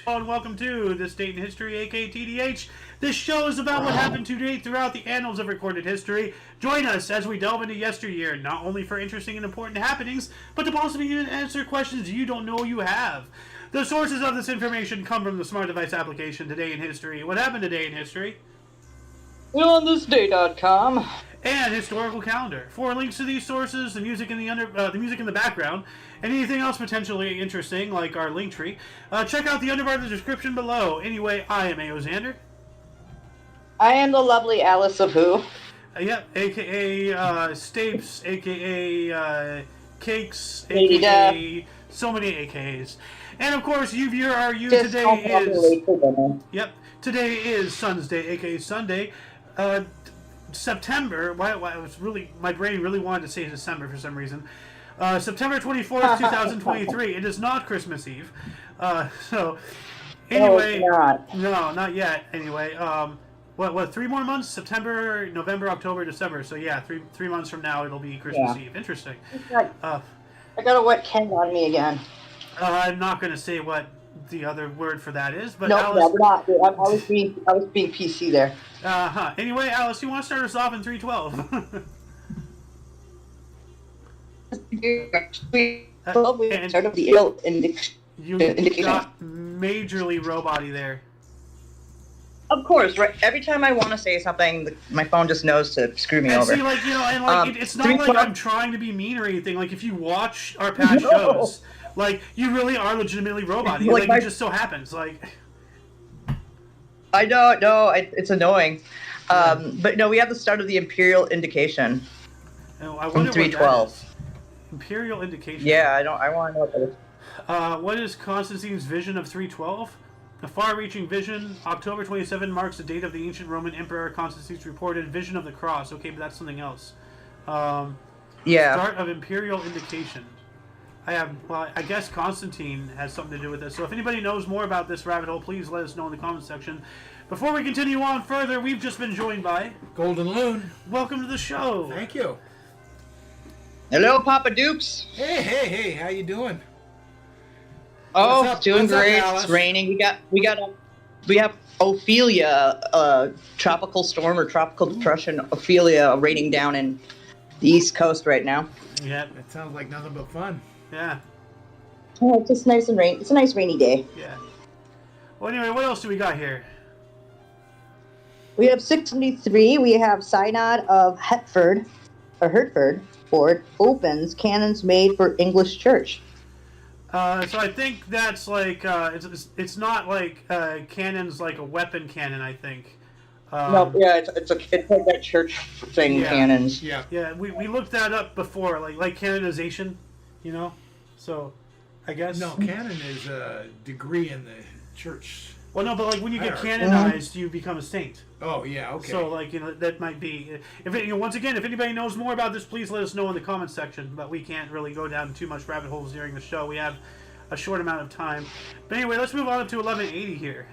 and welcome to This Date in History, aka TDH. This show is about what happened to date throughout the annals of recorded history. Join us as we delve into yesteryear, not only for interesting and important happenings, but to possibly answer questions you don't know you have. The sources of this information come from the smart device application Today in History. What happened today in history? On thisday.com. And historical calendar. For links to these sources, the music in the music in the background, and anything else potentially interesting, like our link tree, check out the underbar of the description below. Anyway, I am Xander. I am the lovely Alice of Who. Yep, aka Stapes, aka Cakes, Lady aka so many AKAs. And of course, you viewer are you Just today is. Yep, today is Sunday, aka Sunday. September. Why it was really, my brain really wanted to say December for some reason. September 24th, 2023. It is not Christmas Eve. So anyway, no, not yet. Anyway, what 3 more months? September, November, October, December. So yeah, three months from now it'll be Christmas Eve. Interesting. I got a wet Ken on me again. I'm not going to say what the other word for that is, but no, Alice, we're not. I was being PC there. Anyway, Alice, you want to start us off in 312? Start of the ill You got majorly robot-y there. Of course, right. Every time I want to say something, my phone just knows to screw me over. See, like, you know, and like, it's not like I'm trying to be mean or anything. Like, if you watch our past shows, like, you really are legitimately robot-y. Like, it just so happens, like. I know, no, it's annoying. But no, we have the start of the Imperial Indication. I from 312. Imperial Indication. Yeah, I want to know what that is. What is Constantine's vision of 312? A far-reaching vision. October 27 marks the date of the ancient Roman Emperor Constantine's reported vision of the cross. Okay, but that's something else. Yeah. Start of Imperial Indication. I guess Constantine has something to do with this. So if anybody knows more about this rabbit hole, please let us know in the comments section. Before we continue on further, we've just been joined by Golden Loon. Welcome to the show. Thank you. Hello, Papa Dukes. Hey, how you doing? Oh, doing great. Up, it's raining. We have Ophelia, tropical storm or tropical depression. Ophelia raining down in the East Coast right now. Yeah, that sounds like nothing but fun. Yeah. Oh, it's just nice and rainy. It's a nice rainy day. Yeah. Well, anyway, what else do we got here? We have 673. We have Synod of Hertford Ford opens cannons made for English Church. So I think that's like it's not like cannons like a weapon cannon. I think. No, yeah, it's like that church thing. Yeah. Cannons. Yeah. We looked that up before, like canonization, you know. So, I guess. No, canon is a degree in the church. Well, no, but like when you get canonized, you become a saint. Oh yeah, okay. So like that might be. Once again, if anybody knows more about this, please let us know in the comments section. But we can't really go down too much rabbit holes during the show. We have a short amount of time. But anyway, let's move on up to 1180 here.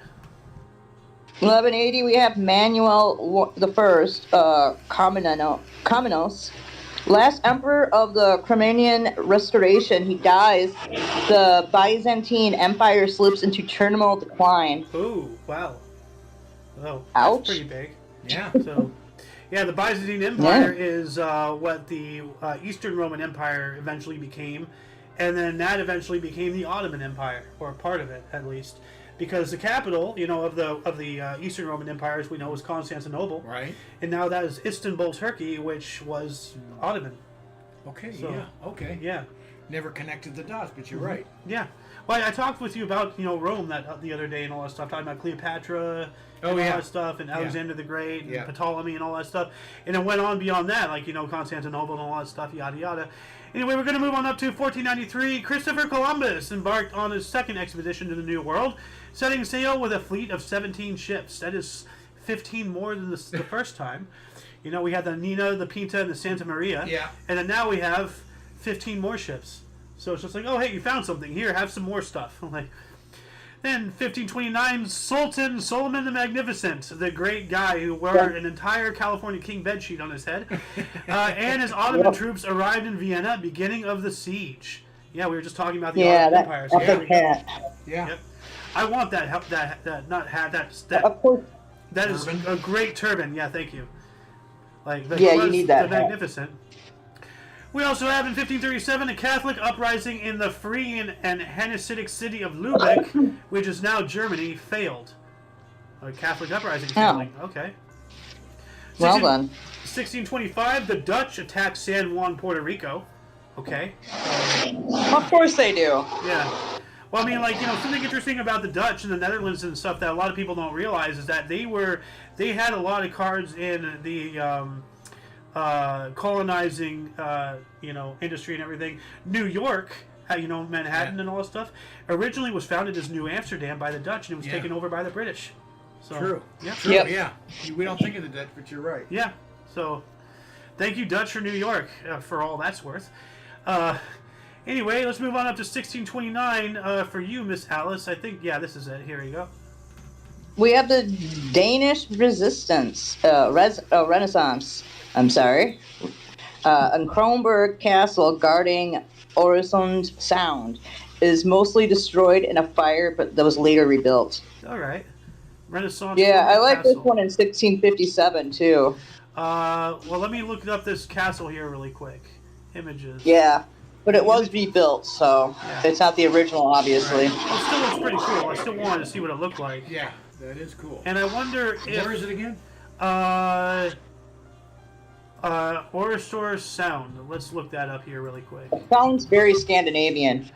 1180, we have Manuel the First, Komnenos, last emperor of the Crimean Restoration. He dies. The Byzantine Empire slips into terminal decline. Ooh, wow. Oh, ouch. That's pretty big. Yeah. So, yeah, the Byzantine Empire is what the Eastern Roman Empire eventually became, and then that eventually became the Ottoman Empire, or a part of it at least, because the capital, of the Eastern Roman Empire, as we know, was Constantinople, right? And now that is Istanbul, Turkey, which was Ottoman. Okay. So, yeah. Okay. Yeah. Never connected the dots, but you're right. Yeah. Well, I talked with you about Rome the other day and all that stuff, talking about Cleopatra and all that stuff, and Alexander the Great and Ptolemy and all that stuff, and it went on beyond that, like Constantinople and all that stuff, yada yada. Anyway, we're going to move on up to 1493. Christopher Columbus embarked on his second expedition to the New World, setting sail with a fleet of 17 ships. That is 15 more than the first time. We had the Nina, the Pinta, and the Santa Maria. Yeah. And then now we have 15 more ships. So it's just like, oh, hey, you found something. Here, have some more stuff. Like, then 1529, Sultan Suleiman the Magnificent, the great guy who wore an entire California king bedsheet on his head, and his Ottoman troops arrived in Vienna, beginning of the siege. Yeah, we were just talking about the Ottoman Empire. So Yeah. Yep. I want that not hat that. Of course. That is a great turban. Yeah, thank you. Like you need that. Magnificent. We also have in 1537 a Catholic uprising in the free and Hasidic city of Lübeck, which is now Germany, failed. A Catholic uprising failing. Okay. Well done. 1625, the Dutch attacked San Juan, Puerto Rico. Okay. Of course they do. Yeah. Well, I mean, like, something interesting about the Dutch and the Netherlands and stuff that a lot of people don't realize is that they had a lot of cards in the colonizing, industry and everything. New York, Manhattan and all that stuff, originally was founded as New Amsterdam by the Dutch, and it was taken over by the British. So, True. Yeah. True. Yep. Yeah. We don't think of the Dutch, but you're right. Yeah. So, thank you, Dutch, for New York, for all that's worth. Anyway, let's move on up to 1629 for you, Miss Alice. I think, this is it. Here you go. We have the Danish Resistance, Renaissance. I'm sorry. And Kronborg Castle, guarding Øresund Sound, is mostly destroyed in a fire, but that was later rebuilt. All right. Renaissance. Yeah, I like castle. this one in 1657 too. Well, let me look up this castle here really quick. Images. Yeah, but it was rebuilt, so it's not the original, obviously. Right. Well, it still looks pretty cool. I still wanted to see what it looked like. Yeah, that is cool. And I wonder if... Where is it again? Øresund Sound. Let's look that up here really quick. It sounds very Scandinavian.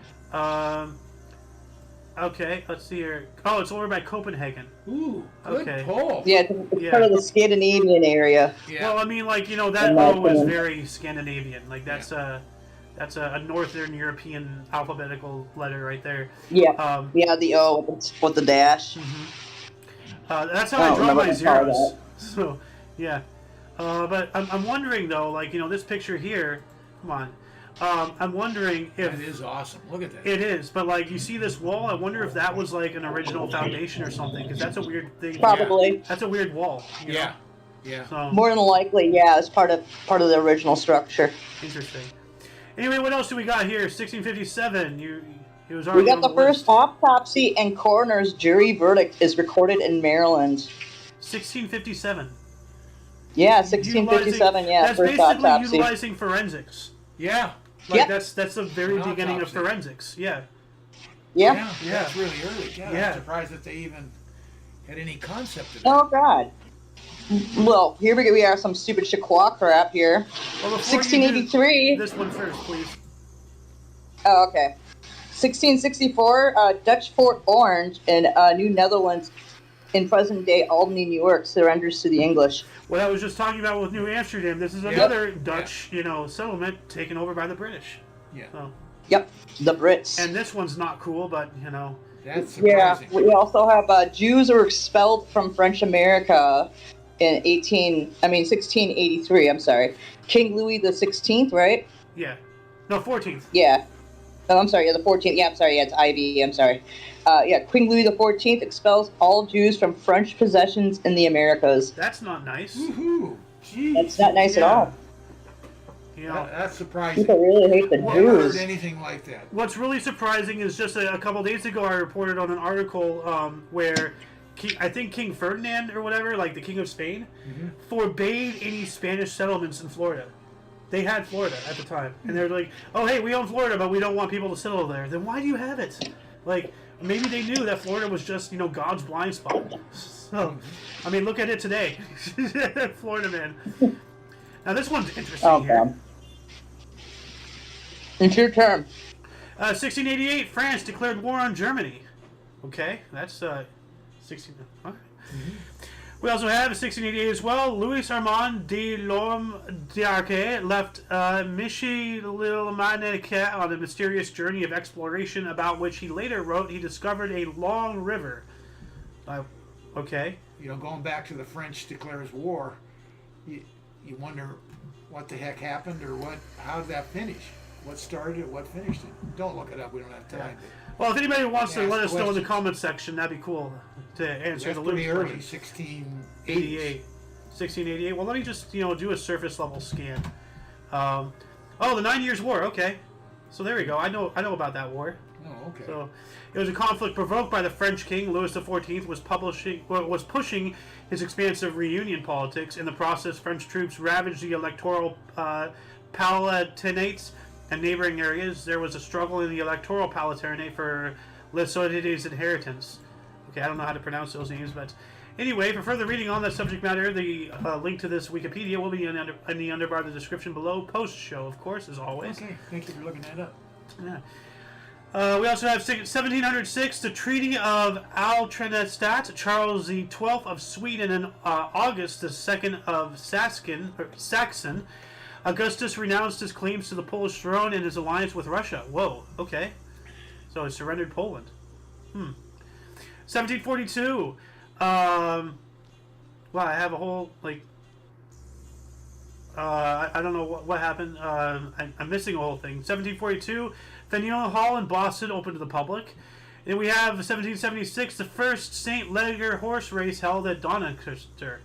Okay, let's see here. Oh, it's over by Copenhagen. Ooh, good Okay. pull. Yeah, it's part of the Scandinavian area. Yeah. Well, I mean, like, that O is very Scandinavian. Like, that's a Northern European alphabetical letter right there. Yeah, the O with the dash. Mm-hmm. That's how I draw my zeros. So, yeah. But I'm wondering, though, like, this picture here, come on. I'm wondering if... That is awesome. Look at that. It is, but, like, you see this wall? I wonder if that was, like, an original foundation or something, because that's a weird thing. Probably. That's a weird wall. You know? Yeah. So, More than likely, it's part of the original structure. interesting. Anyway, what else do we got here? 1657. It was already We got on the first list. autopsy and coroner's jury verdict is recorded in Maryland. 1657. Yeah, 1657. That's first basically autopsy. utilizing forensics. Yeah. Like that's the very An beginning of autopsy. forensics. Yeah. Yeah. That's really early. Yeah. I'm surprised that they even had any concept of it. Oh God. Well, here we are, some stupid Chihuahua crap here. Well, before you do 1683. this one first, please. Oh, okay. 1664, Dutch Fort Orange in New Netherlands, in present-day Albany, New York, surrenders to the English. What I was just talking about with New Amsterdam, this is another Dutch, settlement taken over by the British. Yeah. So, Yep, the Brits. and this one's not cool, but That's Yeah, surprising. we also have Jews were expelled from French America in 1683. I'm sorry, King Louis the 16th, right? yeah, no 14th. Yeah. Oh, I'm sorry. Yeah, the 14th. Yeah, I'm sorry. Yeah, it's IV. I'm sorry. King Louis the 14th expels all Jews from French possessions in the Americas. That's not nice. Woohoo! Jeez. That's not nice at all. That's surprising. People really hate the I've never heard Jews. anything like that. What's really surprising is just a couple days ago I reported on an article where I think King Ferdinand or whatever, like the King of Spain, forbade any Spanish settlements in Florida. They had Florida at the time, and they're like, "Oh, hey, we own Florida, but we don't want people to settle there." Then why do you have it? Like, maybe they knew that Florida was just, God's blind spot. So, I mean, look at it today, Florida man. Now this one's interesting here. God. It's your turn. 1688, France declared war on Germany. Okay, that's 16. Okay. We also have 1688 as well. Louis Armand de Lorme d'Arquet left Michilimackinac on a mysterious journey of exploration about which he later wrote he discovered a long river. Okay. Going back to the French declares war, you wonder what the heck happened or how did that finish? What started it? What finished it? Don't look it up. We don't have time. Yeah. Well, if anybody wants to Ask let us know in the questions. comments section, that'd be cool to answer That's the pretty Louis early, question. 1688. 1688. Well, let me just do a surface level scan. The 9 Years' War. Okay, so there we go. I know about that war. Oh, okay. So it was a conflict provoked by the French king. Louis XIV was pushing his expansive reunion politics. In the process, French troops ravaged the electoral palatinates and neighboring areas. There was a struggle in the electoral palatinate for Les Saudettes' inheritance. Okay, I don't know how to pronounce those names, but anyway, for further reading on that subject matter, the link to this Wikipedia will be in the underbar of the description below. Post-show, of course, as always. Okay, thank you for looking that up. Yeah. We also have 1706, the Treaty of Altenstadt. Charles XII of Sweden and August II of Saxon. Augustus renounced his claims to the Polish throne and his alliance with Russia. Whoa, okay. So he surrendered Poland. 1742. Wow, I have a whole, like... I don't know what happened. I'm missing a whole thing. 1742, Faneuil Hall in Boston opened to the public. And we have 1776, the first St. Leger horse race held at Doncaster.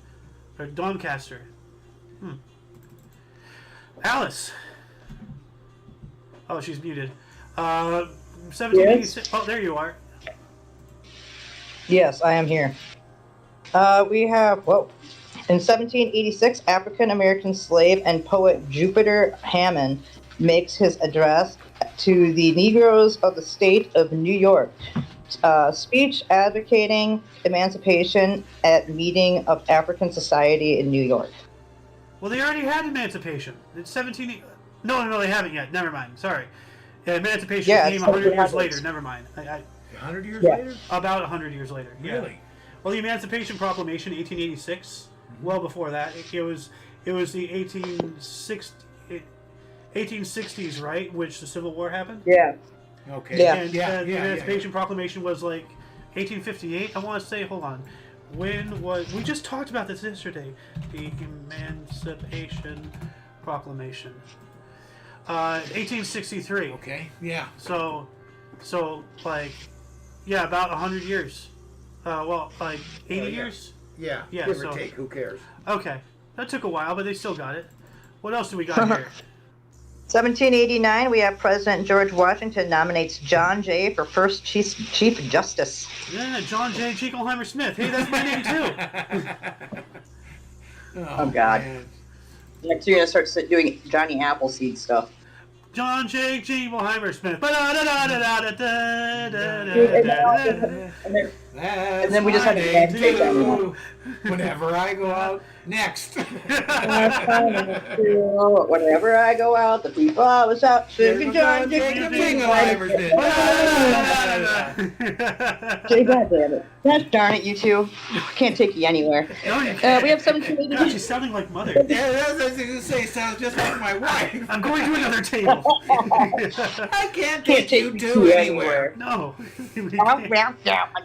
Alice. Oh, she's muted. 1786. Yes. Oh, there you are. Yes, I am here. We have, in 1786, African-American slave and poet Jupiter Hammond makes his address to the Negroes of the state of New York. Speech advocating emancipation at meeting of African Society in New York. Well, they already had emancipation. It's 17... No, they haven't yet. Never mind. Sorry. Emancipation came 100 years later. Never mind. 100 years later? About 100 years later. Yeah. Really? Well, the Emancipation Proclamation, 1886. Well before that, it was the 1860s, right? Which the Civil War happened. Yeah. Okay. Yeah. And the Emancipation Proclamation was like 1858. I want to say, hold on. When was... We just talked about this yesterday. The Emancipation Proclamation. 1863. Okay. Yeah. So like, yeah, about 100 years. Like 80 years? Yeah. Yeah. Give or take. Who cares? Okay. That took a while, but they still got it. What else do we got here? 1789, we have President George Washington nominates John Jay for first Chief Justice. Yeah, John J. Jingleheimer Smith. Hey, that's my name too. Oh God. Man. Next you're going to start doing Johnny Appleseed stuff. John J. Jingleheimer Smith. And then we just had to whenever I go out next. Whenever I go out, the people always out singing John Jingleheimer Smith. God damn it. Gosh darn it, you two. Can't take you anywhere. No, you can't. We have 1789. Gosh, she's sounding like Mother. Yeah, that's what I was going to say. Sounds just like my wife. I'm going to another table. I can't take you two anywhere. No.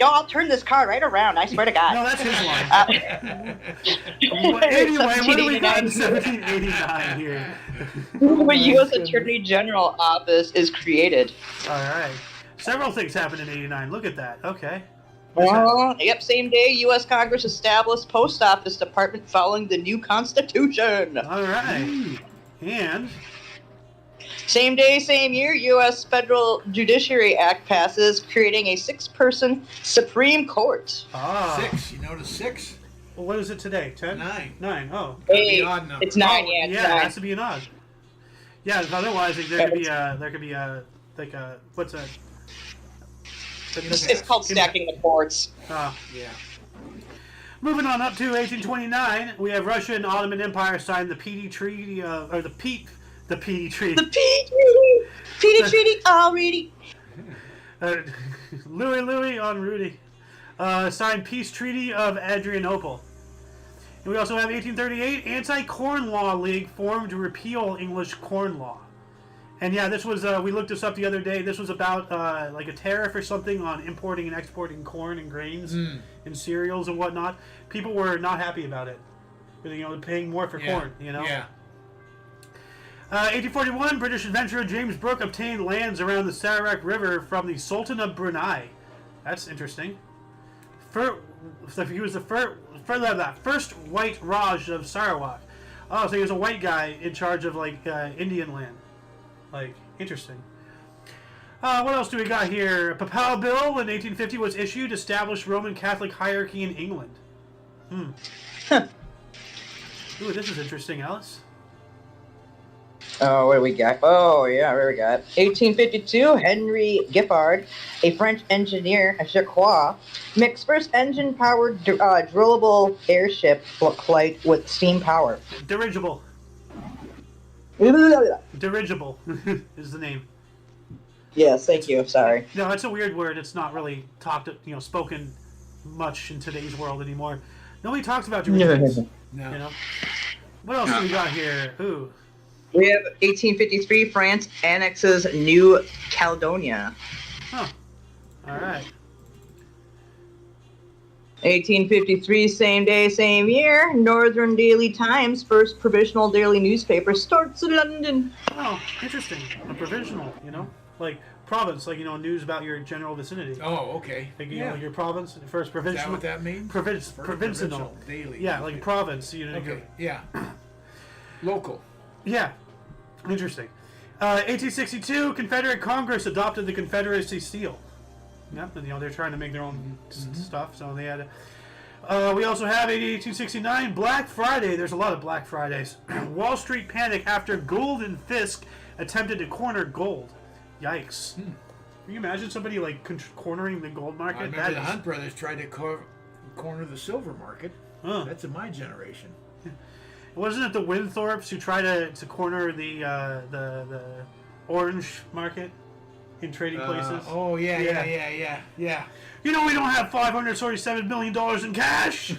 I'll turn this car right around. I swear to God. No, that's his line. Anyway, what do we got in 1789 here? The U.S. Attorney General office is created. All right. Several things happened in 89. Look at that. Okay. Yep, same day, U.S. Congress established Post Office Department following the new Constitution. All right. And... Same day, same year, U.S. Federal Judiciary Act passes, creating a 6-person Supreme Court. Ah. 6. You notice 6? Well, what is it today? 10? 9. 9. Oh. It's 9. Yeah, it's 9. It has to be an odd. Yeah, otherwise there could be what's that? It's called stacking the courts. Yeah. Moving on up to 1829, we have Russia and Ottoman Empire signed the Peaty Treaty, the Peaty Treaty. The Peaty Treaty! Peaty Treaty already! Louis on Rudy. Signed Peace Treaty of Adrianople. And we also have 1838, Anti-Corn Law League formed to repeal English corn law. And yeah, this was, we looked this up the other day, this was about like a tariff or something on importing and exporting corn and grains and cereals and whatnot. People were not happy about it. Paying more for corn, Yeah. 1841, British adventurer James Brooke obtained lands around the Sarawak River from the Sultan of Brunei. That's interesting. He was the first white Raj of Sarawak. Oh, so he was a white guy in charge of Indian land. Interesting. What else do we got here? A papal bill in 1850 was issued, established Roman Catholic hierarchy in England. Ooh, this is interesting, Alice. Oh, what do we got? Oh, yeah, what do we got? 1852, Henry Giffard, a French engineer, a Jacquois, makes first engine-powered drillable airship flight with steam power. Dirigible. Dirigible is the name. Yes, thank you. Sorry. No, it's a weird word. It's not really spoken much in today's world anymore. Nobody talks about dirigibles. No. You know. What else do we got here? Ooh. We have 1853, France annexes New Caledonia. Huh. All right. 1853, same day, same year, Northern Daily Times, first provisional daily newspaper, starts in London. Oh, interesting. A provisional, like province, like news about your general vicinity. Oh, okay. Like like your province, first provincial. Is that what that means? Provincial daily. Yeah, like province. Okay. Yeah. Local. Yeah. Interesting. 1862, Confederate Congress adopted the Confederacy seal. Yep, and they're trying to make their own stuff, so they had. We also have 1869, Black Friday. There's a lot of Black Fridays. Wall Street panic after Gould and Fisk attempted to corner gold. Yikes! Can you imagine somebody like cornering the gold market? I remember the Hunt brothers tried to corner the silver market. That's in my generation. Wasn't it the Winthorpes who tried to corner the orange market in trading places? Oh yeah. We don't have $547 million in cash.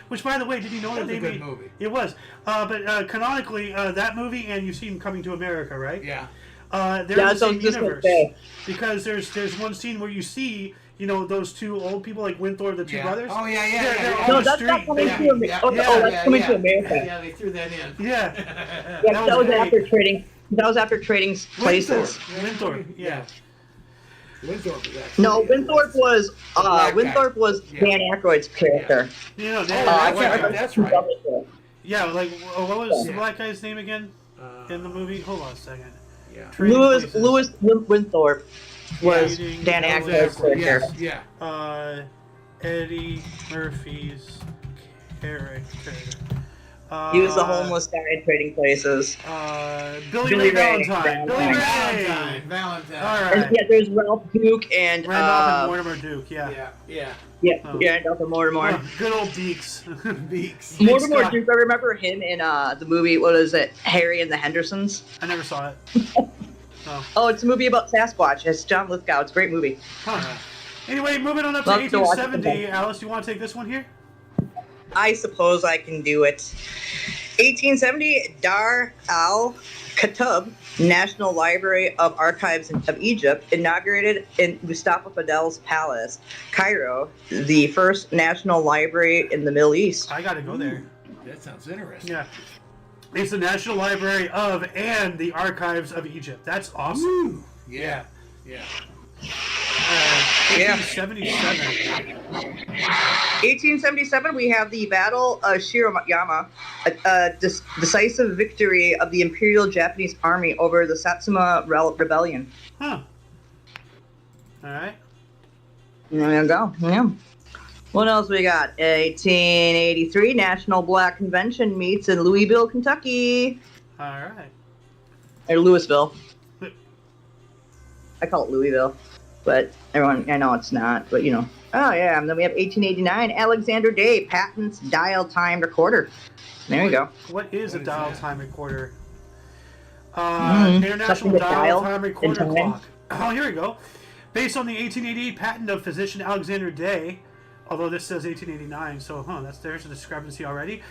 Which, by the way, did you know that they made? Movie. It was, but canonically, that movie, and you've seen Coming to America, right? Yeah. They're in the same universe because there's one scene where you see. Those two old people like Winthorpe, the two brothers. Oh yeah. They're No, on the that's street. not Coming to America. That's Coming to America. Yeah, they threw that in. Yeah. That was after trading. That was after trading places. Winthorpe. Yeah. Winthrop was actually. No, Winthorpe was Dan Aykroyd's character. That's right. Yeah, like what was the black guy's name again in the movie? Hold on a second. Yeah. Lewis Winthorpe was Dan Aykroyd's character. Yeah. Eddie Murphy's character. He was the homeless guy in trading places. Billy Ray Valentine. Billy Ray Valentine. All right. And, yeah, there's Ralph Duke and Randolph and Mortimer Duke. Yeah. Randolph and Mortimer. Good old Beaks. Beaks. Mortimer Duke. I remember him in the movie. What is it? Harry and the Hendersons. I never saw it. Oh, it's a movie about Sasquatch. It's John Lithgow. It's a great movie. Huh. Anyway, moving on up to 1870. Alice, you want to take this one here? I suppose I can do it. 1870, Dar al-Khatib National Library of Archives of Egypt inaugurated in Mustafa Fadl's palace, Cairo, the first national library in the Middle East. I got to go there. That sounds interesting. Yeah. It's the National Library of and the Archives of Egypt. That's awesome. Woo. Yeah. 1877. 1877, we have the Battle of Shirayama, a decisive victory of the Imperial Japanese Army over the Satsuma Rebellion. Huh. All right. There you go. Yeah. What else we got? 1883, National Black Convention meets in Louisville, Kentucky. All right. Or Louisville. I call it Louisville, but everyone, I know it's not, but Oh, yeah, and then we have 1889, Alexander Day patents dial time recorder. There you go. What is a dial time recorder? Something International to dial dial time recorder in time. clock. Oh, here we go. Based on the 1888 patent of physician Alexander Day, although this says 1889, so there's a discrepancy already.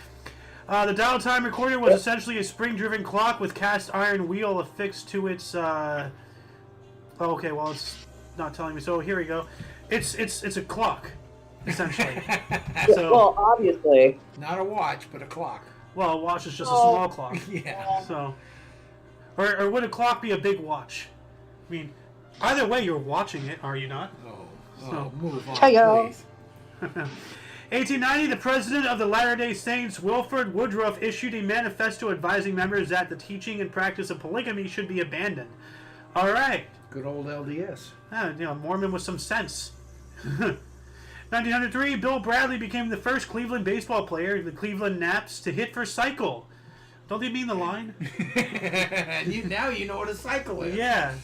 The dial time recorder was essentially a spring-driven clock with cast iron wheel affixed to its. Okay, well it's not telling me. So here we go. It's a clock, essentially. Well, obviously. Not a watch, but a clock. Well, a watch is just a small clock. Yeah. So, or would a clock be a big watch? I mean, either way, you're watching it, are you not? Move on, Hi-yo. please. 1890, the president of the Latter-day Saints, Wilford Woodruff, issued a manifesto advising members that the teaching and practice of polygamy should be abandoned. All right. Good old LDS. Mormon with some sense. 1903, Bill Bradley became the first Cleveland baseball player, the Cleveland Naps, to hit for cycle. Don't they mean the line? Now you know what a cycle is. Yeah.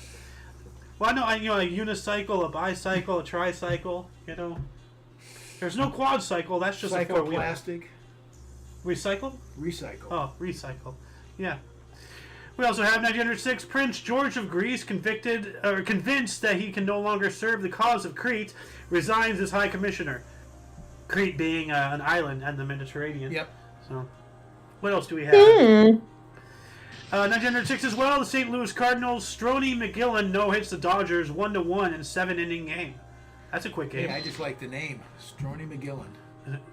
Well, I know, a unicycle, a bicycle, a tricycle, There's no quad cycle, that's just a four-wheel. Cycloplastic. Recycle? Recycle. Oh, recycle. Yeah. We also have 1906, Prince George of Greece, convinced that he can no longer serve the cause of Crete, resigns as High Commissioner. Crete being an island in the Mediterranean. Yep. So, what else do we have? 1906 as well, the St. Louis Cardinals, Stoney McGillen no-hits the Dodgers 1-1 in 7-inning game. That's a quick game. Yeah, I just like the name. Stoney McGillen.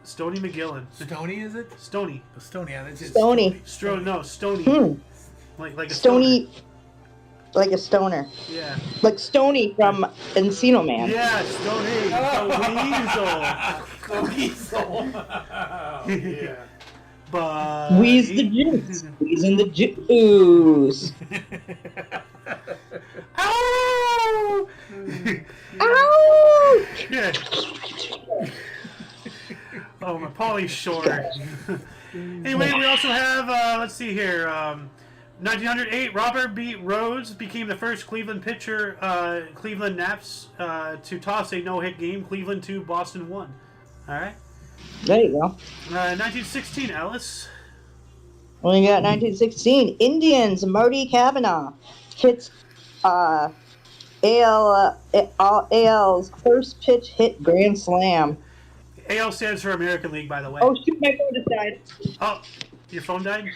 Stoney McGillen. Stony, is it? Stony. Stony, yeah, that's it. Stony. Stony. Like a Stony. Like a stoner. Yeah. Like Stony from Encino Man. Yeah, Stony. The weasel. Yeah. But Wheeze the juice. Wheezing the juice. Ow! Ow! Yeah. Oh, my Polly's short. Anyway, we also have, let's see here, 1908, Robert B. Rhodes became the first Cleveland pitcher, Cleveland Naps, to toss a no-hit game, Cleveland 2, Boston 1. All right. There you go. 1916, Alice. We got 1916. Indians, Marty Kavanaugh hits AL's first pitch hit grand slam. AL stands for American League, by the way. Oh, shoot, my phone just died. Oh, your phone died?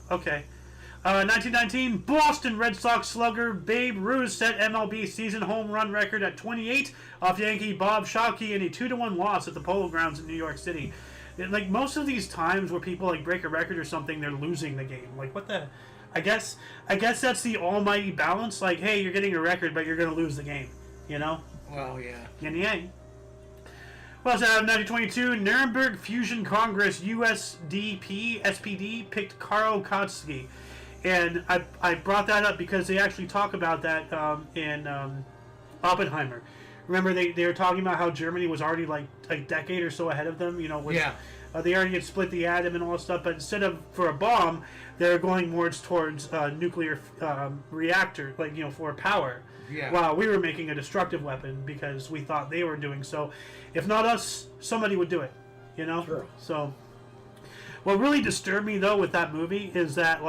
Okay. 1919, Boston Red Sox slugger Babe Ruth set MLB season home run record at 28 off Yankee Bob Shockey in a 2-1 loss at the Polo Grounds in New York City. Like, most of these times where people, like, break a record or something, they're losing the game. Like, what the... I guess that's the almighty balance. Like, hey, you're getting a record, but you're going to lose the game. Well, yeah. Yin yang. We also have 1922, Nuremberg Fusion Congress SPD picked Karl Kautsky. And I brought that up because they actually talk about that in Oppenheimer. Remember, they were talking about how Germany was already like a decade or so ahead of them. They already had split the atom and all that stuff, but instead of for a bomb, they're going more towards nuclear reactor, for power. Yeah. While we were making a destructive weapon because we thought they were doing so. If not us, somebody would do it. Sure. So, what really disturbed me though with that movie is that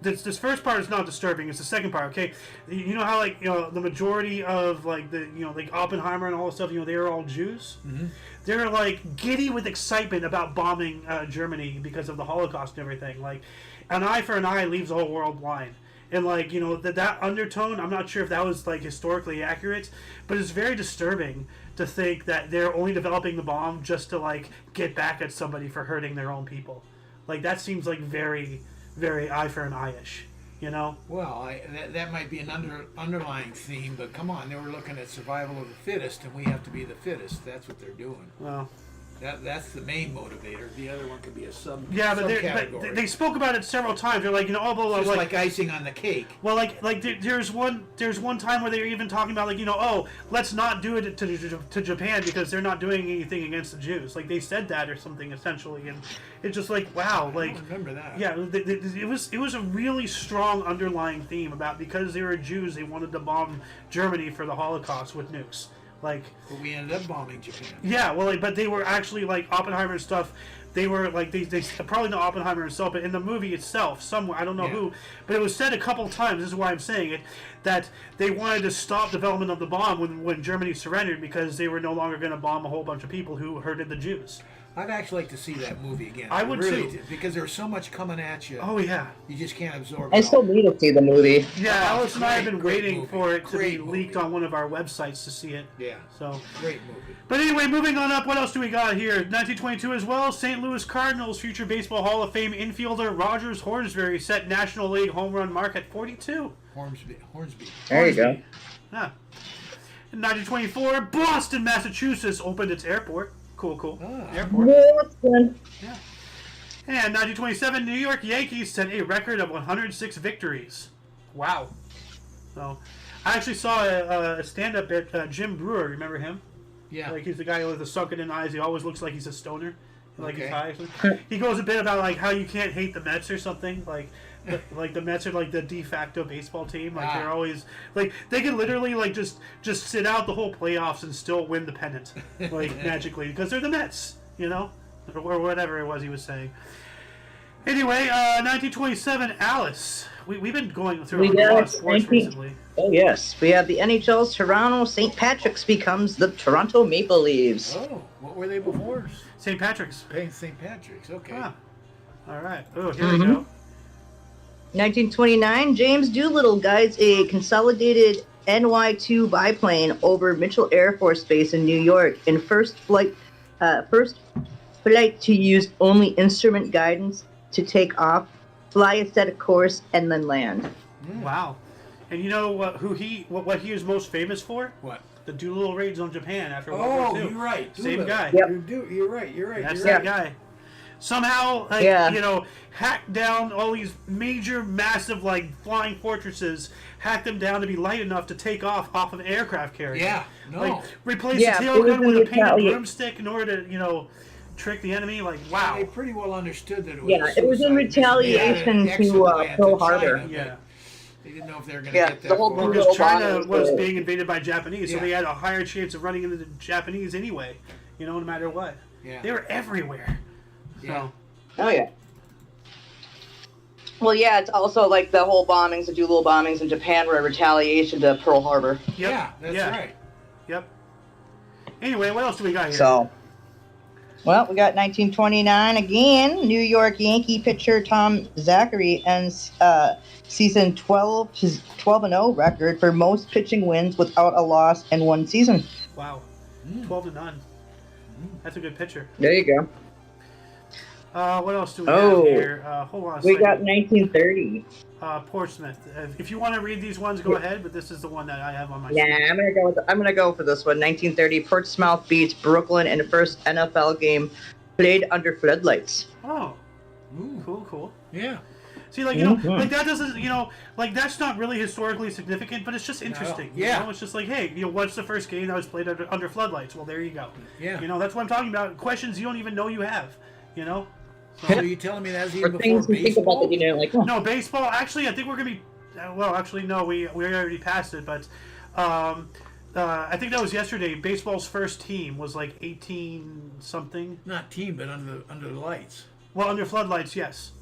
this first part is not disturbing. It's the second part. Okay, you know how the majority of Oppenheimer and all this stuff. They were all Jews. Mm-hmm. They're giddy with excitement about bombing Germany because of the Holocaust and everything. An eye for an eye leaves the whole world blind. And that undertone, I'm not sure if that was historically accurate, but it's very disturbing to think that they're only developing the bomb just to get back at somebody for hurting their own people. That seems very, very eye for an eye-ish, Well, that might be an underlying theme, but come on, they were looking at survival of the fittest, and we have to be the fittest. That's what they're doing. Well, that's the main motivator. The other one could be a subcategory. But they spoke about it several times. They're just like icing on the cake. Well, there's one time where they were even talking about let's not do it to Japan because they're not doing anything against the Jews. They said that or something essentially, and it's just wow. I don't remember that. Yeah, it was a really strong underlying theme about because they were Jews, they wanted to bomb Germany for the Holocaust with nukes. But we ended up bombing Japan. Yeah, but they were actually Oppenheimer and stuff. They were they probably not Oppenheimer himself, but in the movie itself, somewhere I don't know who, but it was said a couple times. This is why I'm saying it, that they wanted to stop development of the bomb when Germany surrendered because they were no longer going to bomb a whole bunch of people who hurted the Jews. I'd actually like to see that movie again. I would really too, because there's so much coming at you. Oh yeah, you just can't absorb it. I still need to see the movie. Yeah, Alice and I have been waiting movie. for it to Great be leaked on one of our websites to see it. Yeah. So great movie. But anyway, moving on up, what else do we got here? 1922 as well, St. Louis Cardinals future Baseball Hall of Fame infielder Rogers Hornsby set National League home run mark at 42. Hornsby. There you go. Yeah. In 1924, Boston, Massachusetts opened its airport. Cool. Ah. Airport. Boston. Yeah. And 1927, New York Yankees set a record of 106 victories. Wow. So, I actually saw a stand-up bit, Jim Brewer, remember him? Yeah. Like, he's the guy with the sunken-in eyes. He always looks like he's a stoner. Like, Okay. he's high. He goes a bit about, like, how you can't hate the Mets or something. Like the Mets are, like, the de facto baseball team. Like, they're always... Like, they can literally, like, just sit out the whole playoffs and still win the pennant. Like, magically. Because they're the Mets, you know? Or whatever it was he was saying. Anyway, 1927, Alice. We've been going through a lot of sports recently. Oh, yes. We have the NHL's Toronto St. Patrick's becomes the Toronto Maple Leafs. Oh, what were they before? St. Patrick's. St. Patrick's, okay. Ah. All right. Oh, here we go. 1929, James Doolittle guides a consolidated NY-2 biplane over Mitchell Air Force Base in New York in first flight to use only instrument guidance to take off, fly a set course, and then land. Wow. And you know what he is most famous for? What? The Doolittle raids on Japan after World War II. Oh, you're right. Same guy. Yep. You're right. That's that guy. Somehow, hacked down all these major, massive, like, flying fortresses, hacked them down to be light enough to take off of an aircraft carrier. Yeah, no. Like, replace the tail gun with a painted broomstick in order to, trick the enemy. Like, wow. They pretty well understood that it was it was in retaliation to Pearl Harbor. Yeah. They didn't know if they were going to get that. The whole far. Because China was being invaded by Japanese, so Yeah. they had a higher chance of running into the Japanese anyway, no matter what. Yeah. They were everywhere. Yeah. Oh, yeah. Well, yeah, it's also like the whole bombings, the Doolittle bombings in Japan were a retaliation to Pearl Harbor. Yep. Yeah, that's right. Yep. Anyway, what else do we got here? So, well, we got 1929 again. New York Yankee pitcher Tom Zachary ends season 12-0 record for most pitching wins without a loss in one season. Wow. 12-0. That's a good pitcher. There you go. What else do we have here? Hold on a second. We got 1930. Portsmouth. If you want to read these ones, go ahead. But this is the one that I have on my. Yeah, I'm gonna go for this one. 1930. Portsmouth beats Brooklyn in the first NFL game played under floodlights. Oh, Ooh. cool. Yeah. See, like like that doesn't, like that's not really historically significant, but it's just interesting. No. Yeah. It's just like, hey, what's the first game that was played under floodlights? Well, there you go. Yeah. That's what I'm talking about. Questions you don't even know you have. So you're telling me that's even Or before things you think about baseball? that, No, baseball. Actually, I think we're gonna be. Well, actually, no. We already passed it, but I think that was yesterday. Baseball's first team was like 18 something. Not team, but under the lights. Well, under floodlights, yes.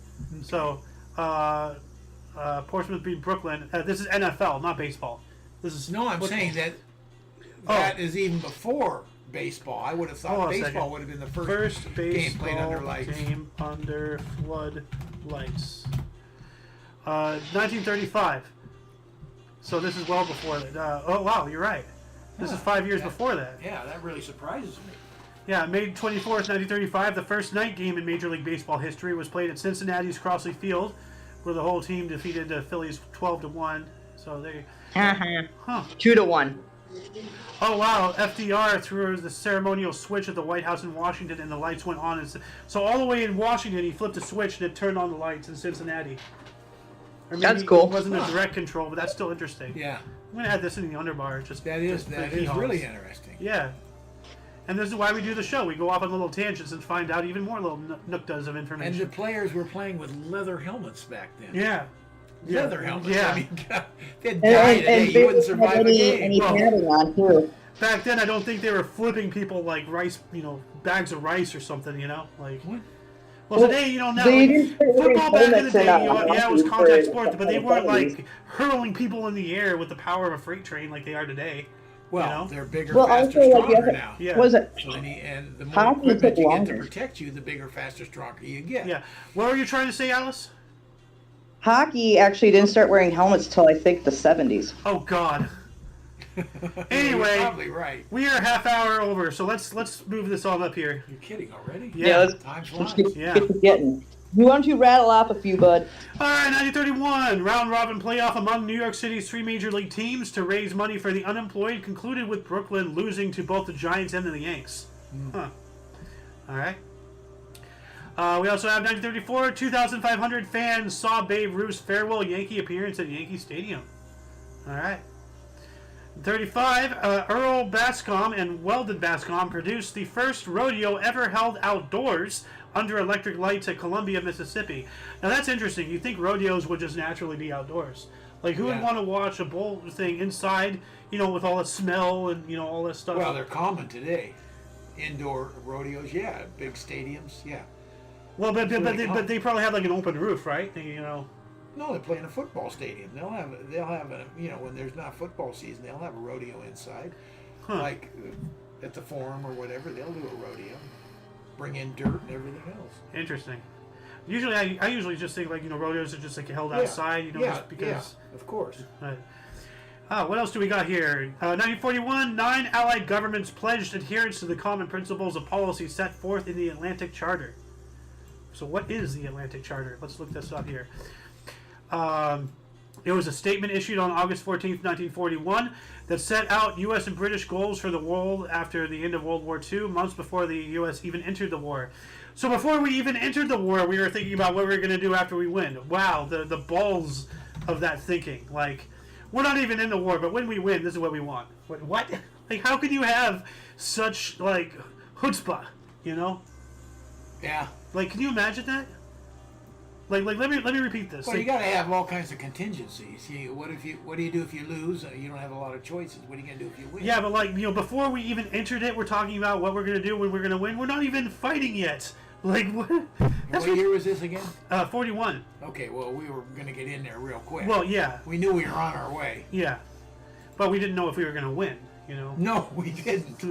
So, Portsmouth beat Brooklyn. This is NFL, not baseball. This is No, I'm saying that is even before baseball. I would have thought baseball would have been the first game played under lights. Game under floodlights. 1935. So this is well before that. Oh wow, you're right. This is 5 years before that. Yeah, that really surprises me. Yeah, May 24th, 1935, the first night game in Major League Baseball history was played at Cincinnati's Crossley Field, where the whole team defeated the Phillies 12-1. So they. 2-1. Oh wow! FDR threw the ceremonial switch at the White House in Washington, and the lights went on. So all the way in Washington, he flipped a switch and it turned on the lights in Cincinnati. Or maybe That's cool. It wasn't a direct control, but that's still interesting. Yeah. I'm gonna add this in the underbar. That is really interesting. Yeah. And this is why we do the show. We go off on little tangents and find out even more little nooktas of information. And the players were playing with leather helmets back then. Yeah. Leather helmets. Yeah. I mean, God, they'd die today. You wouldn't survive a game. And padding on too. Back then, I don't think they were flipping people like rice, bags of rice or something, like. What? Well, today, now, like, football back in the day, it was contact sports, but they weren't, like, hurling people in the air with the power of a freight train like they are today. Well, they're bigger, well, faster, also, stronger now. Yeah. Was it? So and the more Hockey equipment took you get longer. to protect you, the bigger, faster, stronger you get. Yeah. What were you trying to say, Alice? Hockey actually didn't start wearing helmets till I think the 70s. Oh, God. Anyway, You're probably right. We are half hour over, so let's move this on up here. You're kidding already? Yeah. Time Let's flies. get to getting. You want to rattle off a few, bud? All right, 1931, round-robin playoff among New York City's three major league teams to raise money for the unemployed concluded with Brooklyn losing to both the Giants and the Yanks. Huh. All right. We also have 1934, 2,500 fans saw Babe Ruth's farewell Yankee appearance at Yankee Stadium. All right. 35, Earl Bascom and Weldon Bascom produced the first rodeo ever held outdoors under electric lights at Columbia, Mississippi. Now that's interesting. You think rodeos would just naturally be outdoors. Like, who would want to watch a bull thing inside, with all the smell and, all this stuff? Well, they're common today. Indoor rodeos, yeah. Big stadiums, yeah. Well, but they probably have, like, an open roof, right? No, they play in a football stadium. They'll have a when there's not football season, they'll have a rodeo inside, like at the Forum or whatever. They'll do a rodeo, bring in dirt and everything else. Interesting. Usually, I usually just think like rodeos are just like held outside, just because. Of course. What else do we got here? 1941, 9 Allied governments pledged adherence to the common principles of policy set forth in the Atlantic Charter. So, what is the Atlantic Charter? Let's look this up here. It was a statement issued on August 14th, 1941 that set out U.S. and British goals for the world after the end of World War II, months before the U.S. even entered the war. So before we even entered the war, we were thinking about what we were going to do after we win. Wow, the balls of that thinking. Like, we're not even in the war, but when we win, this is what we want. What? Like, how can you have such, like, chutzpah, Yeah. Like, can you imagine that? Like, let me repeat this. Well, you got to have all kinds of contingencies. What do you do if you lose? You don't have a lot of choices. What are you going to do if you win? Yeah, but like before we even entered it, we're talking about what we're going to do when we're going to win. We're not even fighting yet. Like what? What year was this again? 41. Okay, well we were going to get in there real quick. Well, yeah. We knew we were on our way. Yeah, but we didn't know if we were going to win. No, we didn't.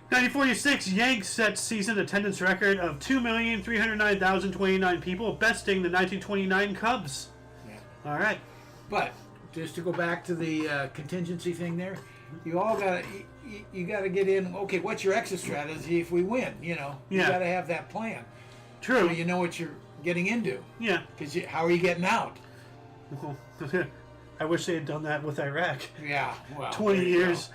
1946, Yanks set season attendance record of 2,309,029 people, besting the 1929 Cubs. Yeah. All right. But just to go back to the contingency thing there, you got to get in. Okay, what's your exit strategy if we win? You got to have that plan. True. So you know what you're getting into. Yeah. Because how are you getting out? I wish they had done that with Iraq. Yeah. Well. 20 years.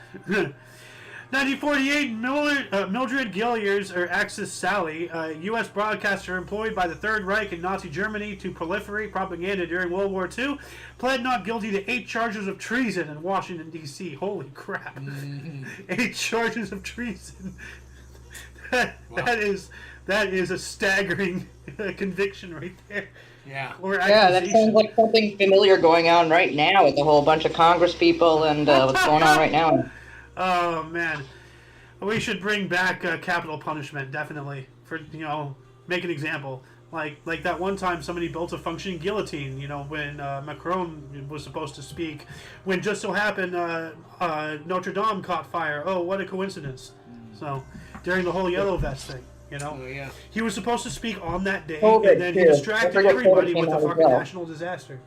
1948, Mildred Gilliers, or Axis Sally, a U.S. broadcaster employed by the Third Reich in Nazi Germany to proliferate propaganda during World War II, pled not guilty to 8 charges of treason in Washington, D.C. Holy crap. Mm-hmm. 8 charges of treason. That is a staggering conviction right there. Yeah. Or that sounds like something familiar going on right now with a whole bunch of Congress people and what's going on right now. Oh man, we should bring back capital punishment, definitely. For make an example, like that one time somebody built a functioning guillotine. When Macron was supposed to speak, when just so happened Notre Dame caught fire. Oh, what a coincidence! So during the whole yellow vest thing, Oh, yeah. he was supposed to speak on that day, COVID, and then he distracted everybody with a fucking national disaster.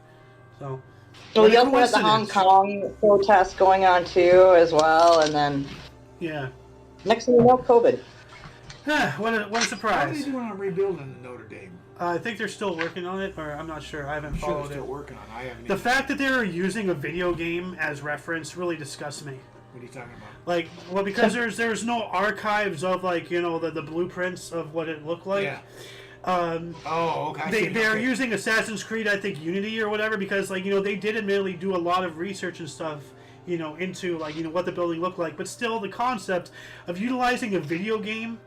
So. So we also have the Hong Kong protests going on too, as well, and then next thing you know, COVID. What a surprise! How are they doing on rebuilding Notre Dame? I think they're still working on it, or I'm not sure. I haven't followed they're still working on it. I haven't. The fact that they're using a video game as reference really disgusts me. What are you talking about? Like, well, because there's no archives of the blueprints of what it looked like. Yeah. Okay. They're using Assassin's Creed, I think, Unity or whatever, because they did admittedly do a lot of research and stuff, into what the building looked like, but still the concept of utilizing a video game,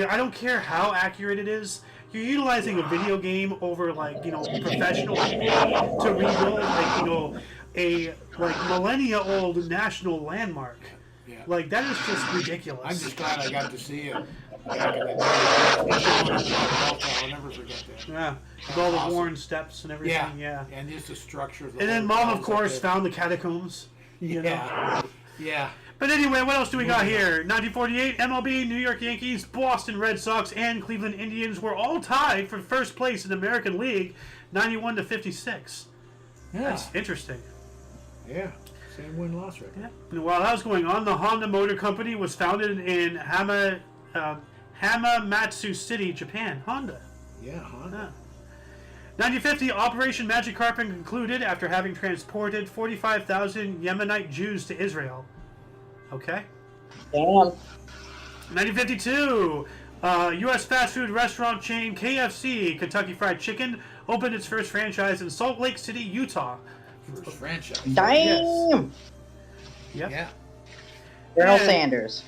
I don't care how accurate it is, you're utilizing a video game over professional people to rebuild a millennia old national landmark. Yeah. That is just ridiculous. I'm just glad I got to see it. Back in the day. I'll never forget that. Yeah, with all the worn steps and everything. Yeah. And just the structure. And then Mom, of course, found the catacombs. Yeah. But anyway, what else do we got here? 1948, MLB, New York Yankees, Boston Red Sox, and Cleveland Indians were all tied for first place in the American League, 91-56. Yeah. That's interesting. Yeah. Same win-loss record. Yeah. And while that was going on, the Honda Motor Company was founded in Hamamatsu City, Japan. Honda. Yeah, Honda. 1950, Operation Magic Carpet concluded after having transported 45,000 Yemenite Jews to Israel. Okay. Damn. 1952, U.S. fast food restaurant chain KFC, Kentucky Fried Chicken, opened its first franchise in Salt Lake City, Utah. First franchise. Damn. Yep. Yeah. Colonel Sanders.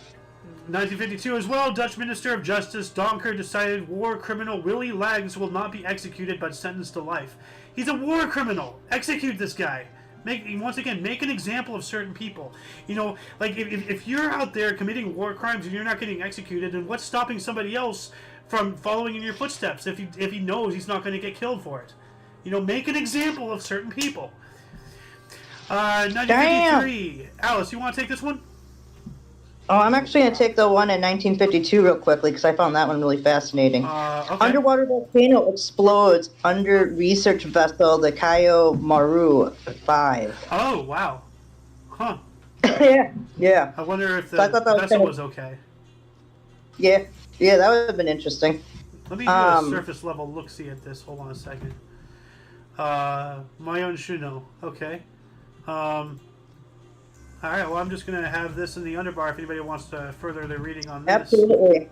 1952 as well, Dutch Minister of Justice Donker decided war criminal Willie Legs will not be executed but sentenced to life. He's a war criminal. Execute this guy. Once again, make an example of certain people. You know, like if you're out there committing war crimes and you're not getting executed, then what's stopping somebody else from following in your footsteps if he knows he's not going to get killed for it? You know, make an example of certain people. 1953. Damn. Alice, you want to take this one? Oh, I'm actually going to take the one in 1952 real quickly because I found that one really fascinating. Okay. Underwater volcano explodes under research vessel the Kayo Maru 5. Oh, wow. Huh. Yeah. I wonder if the vessel was okay. Yeah, that would have been interesting. Let me do a surface level look-see at this. Hold on a second. Mayon Shuno. Okay. All right, well, I'm just going to have this in the underbar if anybody wants to further their reading on this. Absolutely.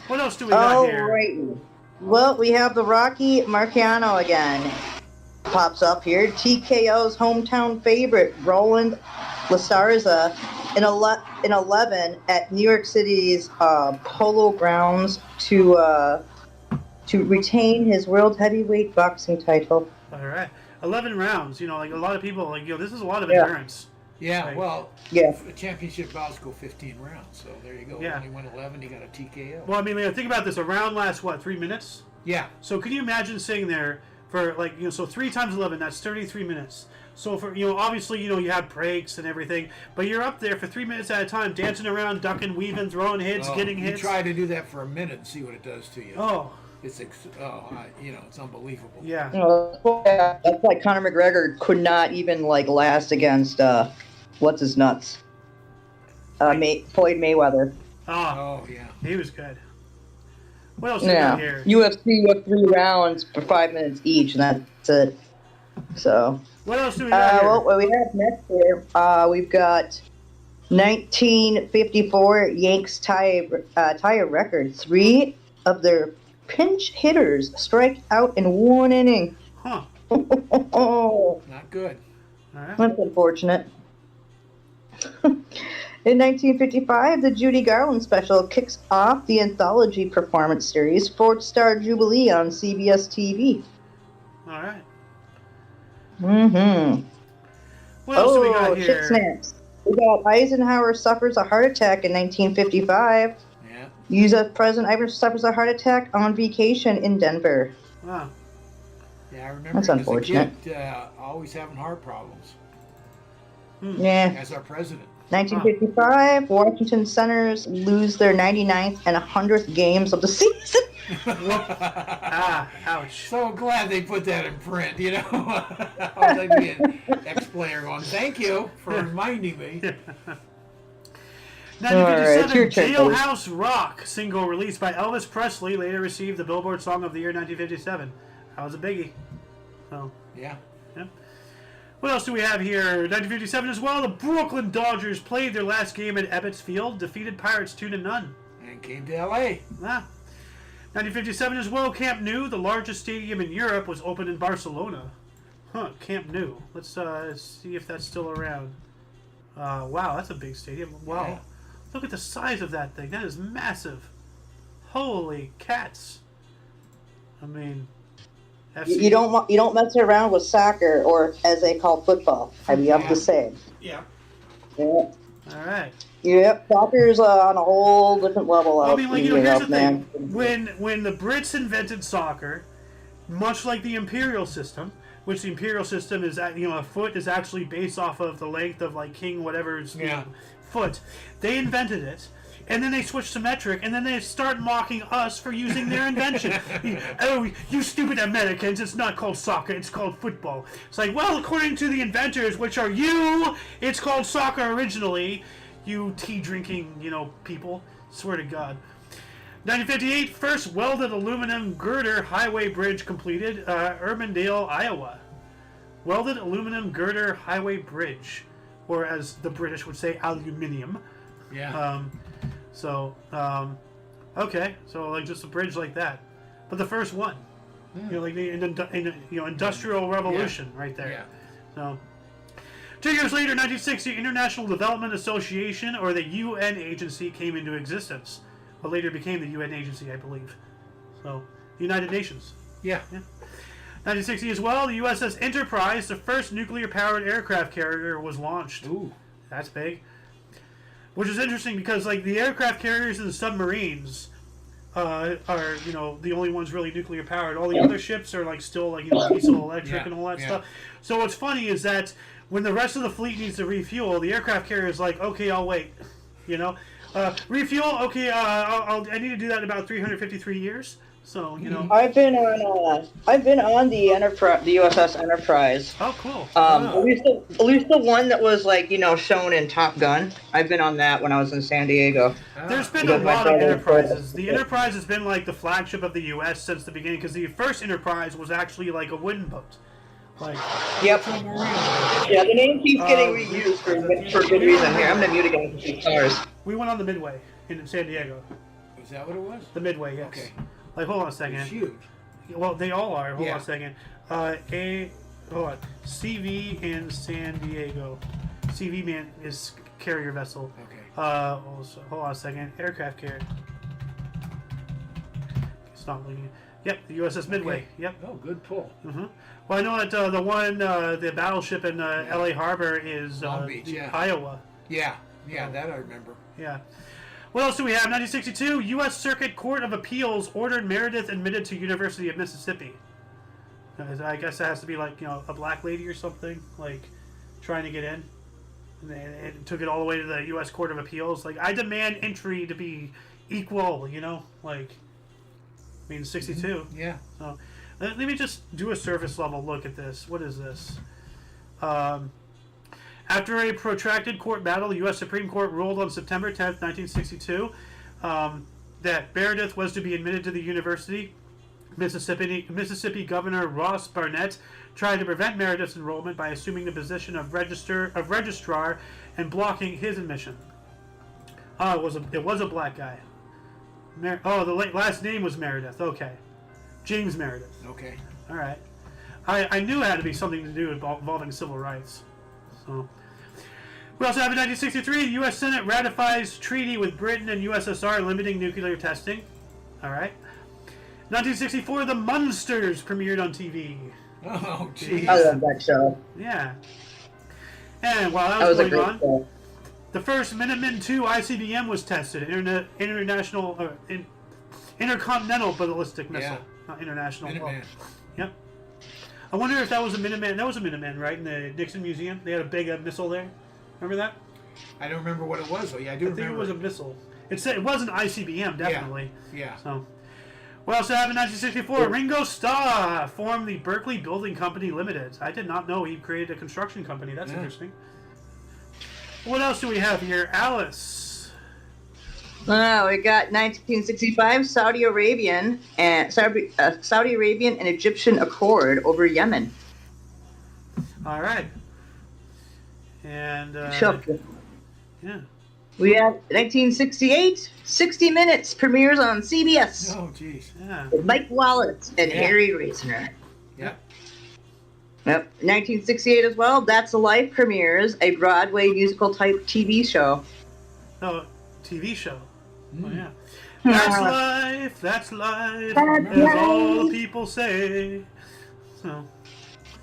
What else do we got here? Right. Well, we have the Rocky Marciano again. Pops up here. TKO's hometown favorite, Roland Lasarza, in 11 at New York City's Polo Grounds to retain his world heavyweight boxing title. All right. 11 rounds. You know, like a lot of people, like, you know, this is a lot of endurance. Yeah, like, well, yeah. Championship bouts go 15 rounds, so there you go. Yeah. Only went 11, you got a TKO. Well, I mean, think about this. A round lasts, 3 minutes? Yeah. So can you imagine sitting there for, like, you know, so 3 times 11, that's 33 minutes. So for, you know, obviously, you know, you have breaks and everything, but you're up there for 3 minutes at a time, dancing around, ducking, weaving, throwing hits, getting hits. You try to do that for a minute and see what it does to you. Oh. It's it's unbelievable. Yeah. You know, that's like Conor McGregor could not even last against what's his nuts, Floyd Mayweather. Oh yeah, he was good. What else do we got here? UFC with 3 rounds for 5 minutes each, and that's it. So. What else do we got here? Well, what we have next here, we've got 1954 Yanks tie a record. 3 of their pinch hitters strike out in 1 inning. Huh. Not good. All right. That's unfortunate. In 1955, the Judy Garland special kicks off the anthology performance series 4th Star Jubilee on CBS TV. All right. Mm-hmm. What else do we got here? Shit snaps. We got Eisenhower suffers a heart attack in 1955. U.S. President Eisenhower suffers a heart attack on vacation in Denver. Wow. Yeah, I remember. That's unfortunate. As a kid, always having heart problems. Yeah. As our president. 1955, Washington Senators lose their 99th and 100th games of the season. Ouch. So glad they put that in print, you know. I was like be an ex-player going, thank you for reminding me. 1957, Jailhouse Rock single released by Elvis Presley later received the Billboard Song of the Year 1957. That was a biggie. So, yeah. What else do we have here? 1957 as well, the Brooklyn Dodgers played their last game at Ebbets Field, defeated Pirates 2-0. And came to L.A. 1957 as well, Camp Nou, the largest stadium in Europe, was opened in Barcelona. Camp Nou. Let's see if that's still around. Wow, that's a big stadium. Wow. Yeah. Look at the size of that thing. That is massive. Holy cats. I mean, you don't mess around with soccer, or as they call football. I have to say. Yeah. All right. Yep, soccer's on a whole different level. I mean, here's the thing. When the Brits invented soccer, much like the imperial system, which the imperial system is, a foot is actually based off of the length of king whatever's foot. They invented it, and then they switched to metric, and then they start mocking us for using their invention. Oh, you stupid Americans! It's not called soccer; it's called football. It's like, well, according to the inventors, which are you, it's called soccer originally. You tea-drinking, people. Swear to God. 1958, first welded aluminum girder highway bridge completed, Urbandale, Iowa. Welded aluminum girder highway bridge, or as the British would say, aluminium. Yeah. Okay, so like just a bridge like that, but the first one, like the Industrial Revolution right there. Yeah. So 2 years later, 1960, International Development Association, or the UN agency, came into existence. What later became the UN agency, I believe. So United Nations. Yeah. 1960 as well, the USS Enterprise, the first nuclear-powered aircraft carrier, was launched. Ooh. That's big. Which is interesting because, like, the aircraft carriers and the submarines are, the only ones really nuclear-powered. All the other ships are, like, still, like, diesel, electric, and all that stuff. So what's funny is that when the rest of the fleet needs to refuel, the aircraft carrier is like, okay, I'll wait. Refuel, okay, I need to do that in about 353 years. So I've been on the Enterprise, the USS Enterprise. Oh, cool. At least the one that was like shown in Top Gun. I've been on that when I was in San Diego. There's been a lot of Enterprises. The Enterprise has been like the flagship of the U.S. since the beginning because the first Enterprise was actually like a wooden boat. Like. Yep. Yeah, the name keeps getting reused for good reason. Here, I'm gonna mute again for 2 cars. We went on the Midway in San Diego. Is that what it was? The Midway, yes. Okay. Like, hold on a second. It's huge. Well, they all are. Hold on a second. Hold on. CV in San Diego. CV man is carrier vessel. Okay. Hold on a second. Aircraft carrier. It's not looking. Yep, the USS Midway. Okay. Yep. Oh, good pull. Mm-hmm. Well, I know that the battleship in L.A. Harbor is Long Beach, Iowa. Yeah, that I remember. Yeah. What else do we have? 1962, U.S. Circuit Court of Appeals ordered Meredith admitted to University of Mississippi. I guess that has to be like, a black lady or something, like, trying to get in. And it took it all the way to the U.S. Court of Appeals. Like, I demand entry to be equal, like, 62. Mm-hmm. Yeah. So, let me just do a surface level look at this. What is this? After a protracted court battle, the U.S. Supreme Court ruled on September 10th, 1962, that Meredith was to be admitted to the university. Mississippi Governor Ross Barnett tried to prevent Meredith's enrollment by assuming the position of registrar and blocking his admission. Oh, it was a black guy. The last name was Meredith. Okay. James Meredith. Okay. All right. I knew it had to be something to do involving civil rights. So. We also have in 1963, the U.S. Senate ratifies treaty with Britain and USSR limiting nuclear testing. All right. 1964, The Munsters premiered on TV. Oh, jeez. I love that show. Yeah. And while that was going on, show. the first Minuteman II ICBM was tested. Intercontinental ballistic missile. Yeah. Not international. Minuteman. Yep. I wonder if that was a Minuteman. That was a Minuteman, right? In the Nixon Museum. They had a big missile there. Remember that? I don't remember what it was, though. Yeah, I do remember. I think it was a missile. It was an ICBM, definitely. Yeah. So, we also have in 1964, Ringo Starr formed the Berkeley Building Company Limited. I did not know he created a construction company. That's interesting. What else do we have here? Alice. We got 1965 Saudi Arabian and Egyptian accord over Yemen. All right. And yeah. We have 1968 60 Minutes premieres on CBS. Oh, jeez. Yeah. With Mike Wallace and Harry Reasoner. Yeah. Yep. 1968 as well. That's a Life premieres, a Broadway musical type TV show. Oh, TV show. Oh yeah. That's life. As all the people say. So.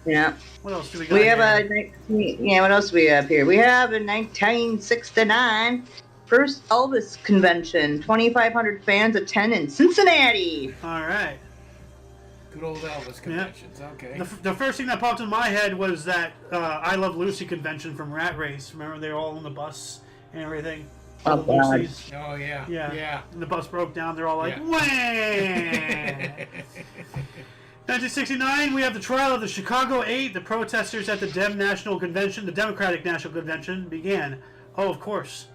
Yeah. What else do we got? We have what else do we have here? We have a 1969 first Elvis convention. 2,500 fans attend in Cincinnati. All right. Good old Elvis conventions. Yeah. Okay. The first thing that popped in my head was that I Love Lucy convention from Rat Race. Remember, they were all on the bus and everything. Oh, God. Oh, yeah. Yeah. And the bus broke down. They're all like, wah! 1969, we have the trial of the Chicago 8. The protesters at the Democratic National Convention began. Oh, of course.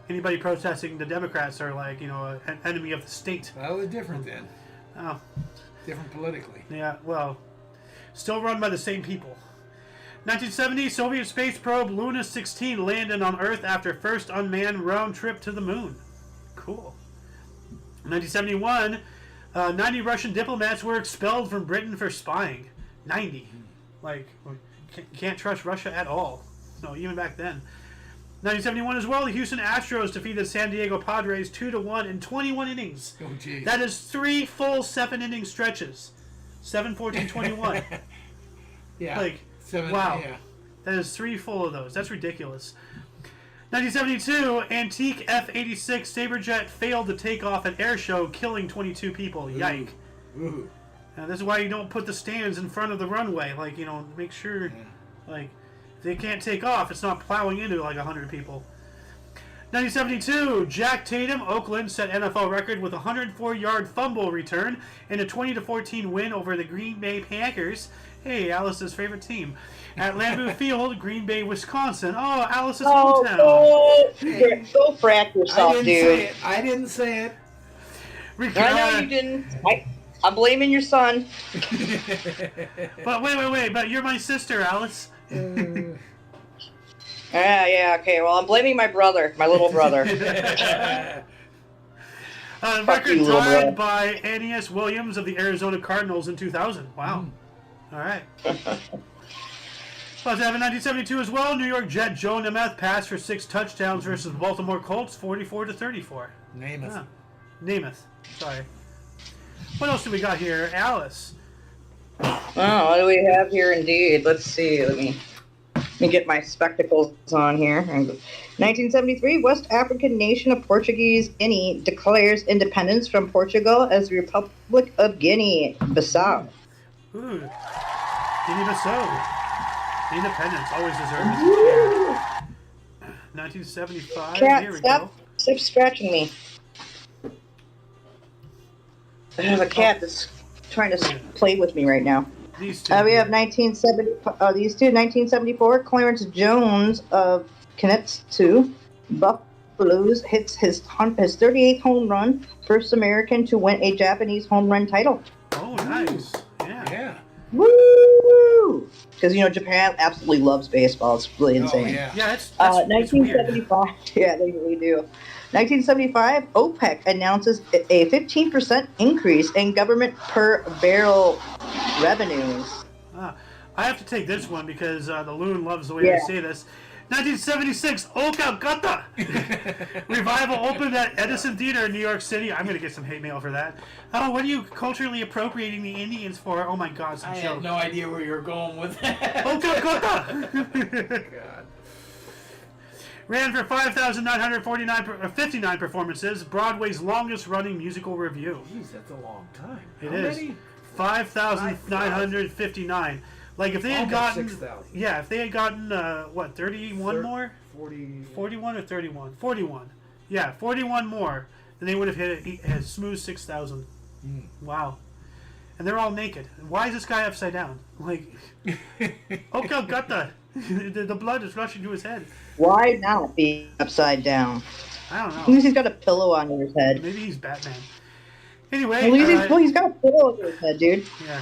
Anybody protesting the Democrats are like, an enemy of the state. Well, they're different then. Oh. Different politically. Yeah, well, still run by the same people. 1970, Soviet space probe Luna 16 landed on Earth after first unmanned round trip to the moon. Cool. 1971, 90 Russian diplomats were expelled from Britain for spying. 90. Like, can't trust Russia at all. No, even back then. 1971 as well, the Houston Astros defeated San Diego Padres 2-1 in 21 innings. Oh, geez. That is 3 full 7-inning stretches. 7, 14, 21. Yeah. Like, 7, wow. Yeah. That is 3 full of those. That's ridiculous. 1972, antique F-86 Saberjet failed to take off at air show, killing 22 people. Yike. Ooh. Now, this is why you don't put the stands in front of the runway. Like, you know, make sure, like, if they can't take off, it's not plowing into, like, 100 people. 1972, Jack Tatum, Oakland, set NFL record with a 104-yard fumble return in a 20-14 win over the Green Bay Packers. Hey, Alice's favorite team. At Lambeau Field, Green Bay, Wisconsin. Oh, Alice's hometown. Go frack yourself, dude. I didn't say it. I know you didn't. I'm blaming your son. But wait. But you're my sister, Alice. Yeah, okay. Well, I'm blaming my brother, my little brother. Record tied by Aeneas Williams of the Arizona Cardinals in 2000. Wow. All right. Let's have in 1972 as well. New York Jet Joe Namath passed for 6 touchdowns versus Baltimore Colts, 44-34. Namath. Namath. Sorry. What else do we got here, Alice? Oh, what do we have here? Indeed. Let's see. Let me get my spectacles on here. 1973, West African nation of Portuguese Guinea declares independence from Portugal as the Republic of Guinea-Bissau. Ooh. Guinea-Bissau. Independence, always deserved. 1975. Cat, here we stop scratching me. I have a cat that's trying to play with me right now. These two. We have 1970. These two. 1974. Clarence Jones of Connecticut Buffaloes hits his 38th home run, first American to win a Japanese home run title. Oh, nice. Yeah. Woo! Because Japan absolutely loves baseball. It's really insane. Oh, yeah. Yeah, it's 1975. Yeah, they really do. 1975, OPEC announces a 15% increase in government per barrel revenues. I have to take this one because the loon loves the way I say this. 1976, Oka Gata Revival opened at Edison Theater in New York City. I'm going to get some hate mail for that. Oh, what are you culturally appropriating the Indians for? Oh my God, some I joke. had no idea where you were going with that. Oka Gata! God. Ran for 5,959 performances, Broadway's longest running musical review. Jeez, that's a long time. It How is. many? 5,959. Like if they had Almost gotten 6,000. Yeah, if they had gotten 31 more? 40. 41 or 31? 41. Yeah, 41 more. Then they would have hit a smooth 6,000. Wow. And they're all naked. Why is this guy upside down? Like, okay, got the blood is rushing to his head. Why not be upside down? I don't know. At least he's got a pillow on his head. Maybe he's Batman. Anyway, At least he's got a pillow on his head, dude. Yeah.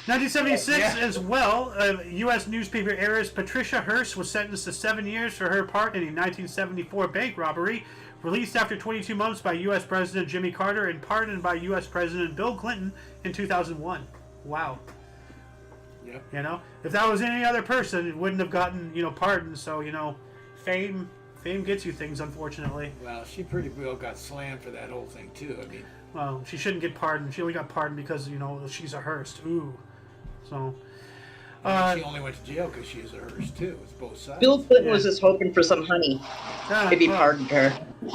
1976 as well, U.S. newspaper heiress Patricia Hearst was sentenced to 7 years for her part in a 1974 bank robbery, released after 22 months by U.S. President Jimmy Carter and pardoned by U.S. President Bill Clinton in 2001. Wow. Yep. If that was any other person, it wouldn't have gotten, pardoned. So, fame gets you things, unfortunately. Well, she pretty well got slammed for that whole thing, too. I mean, well, she shouldn't get pardoned. She only got pardoned because, she's a Hearst. Ooh. So, she only went to jail because she is a Hearst, too. It's both sides. Bill Clinton was just hoping for some honey if he pardoned her.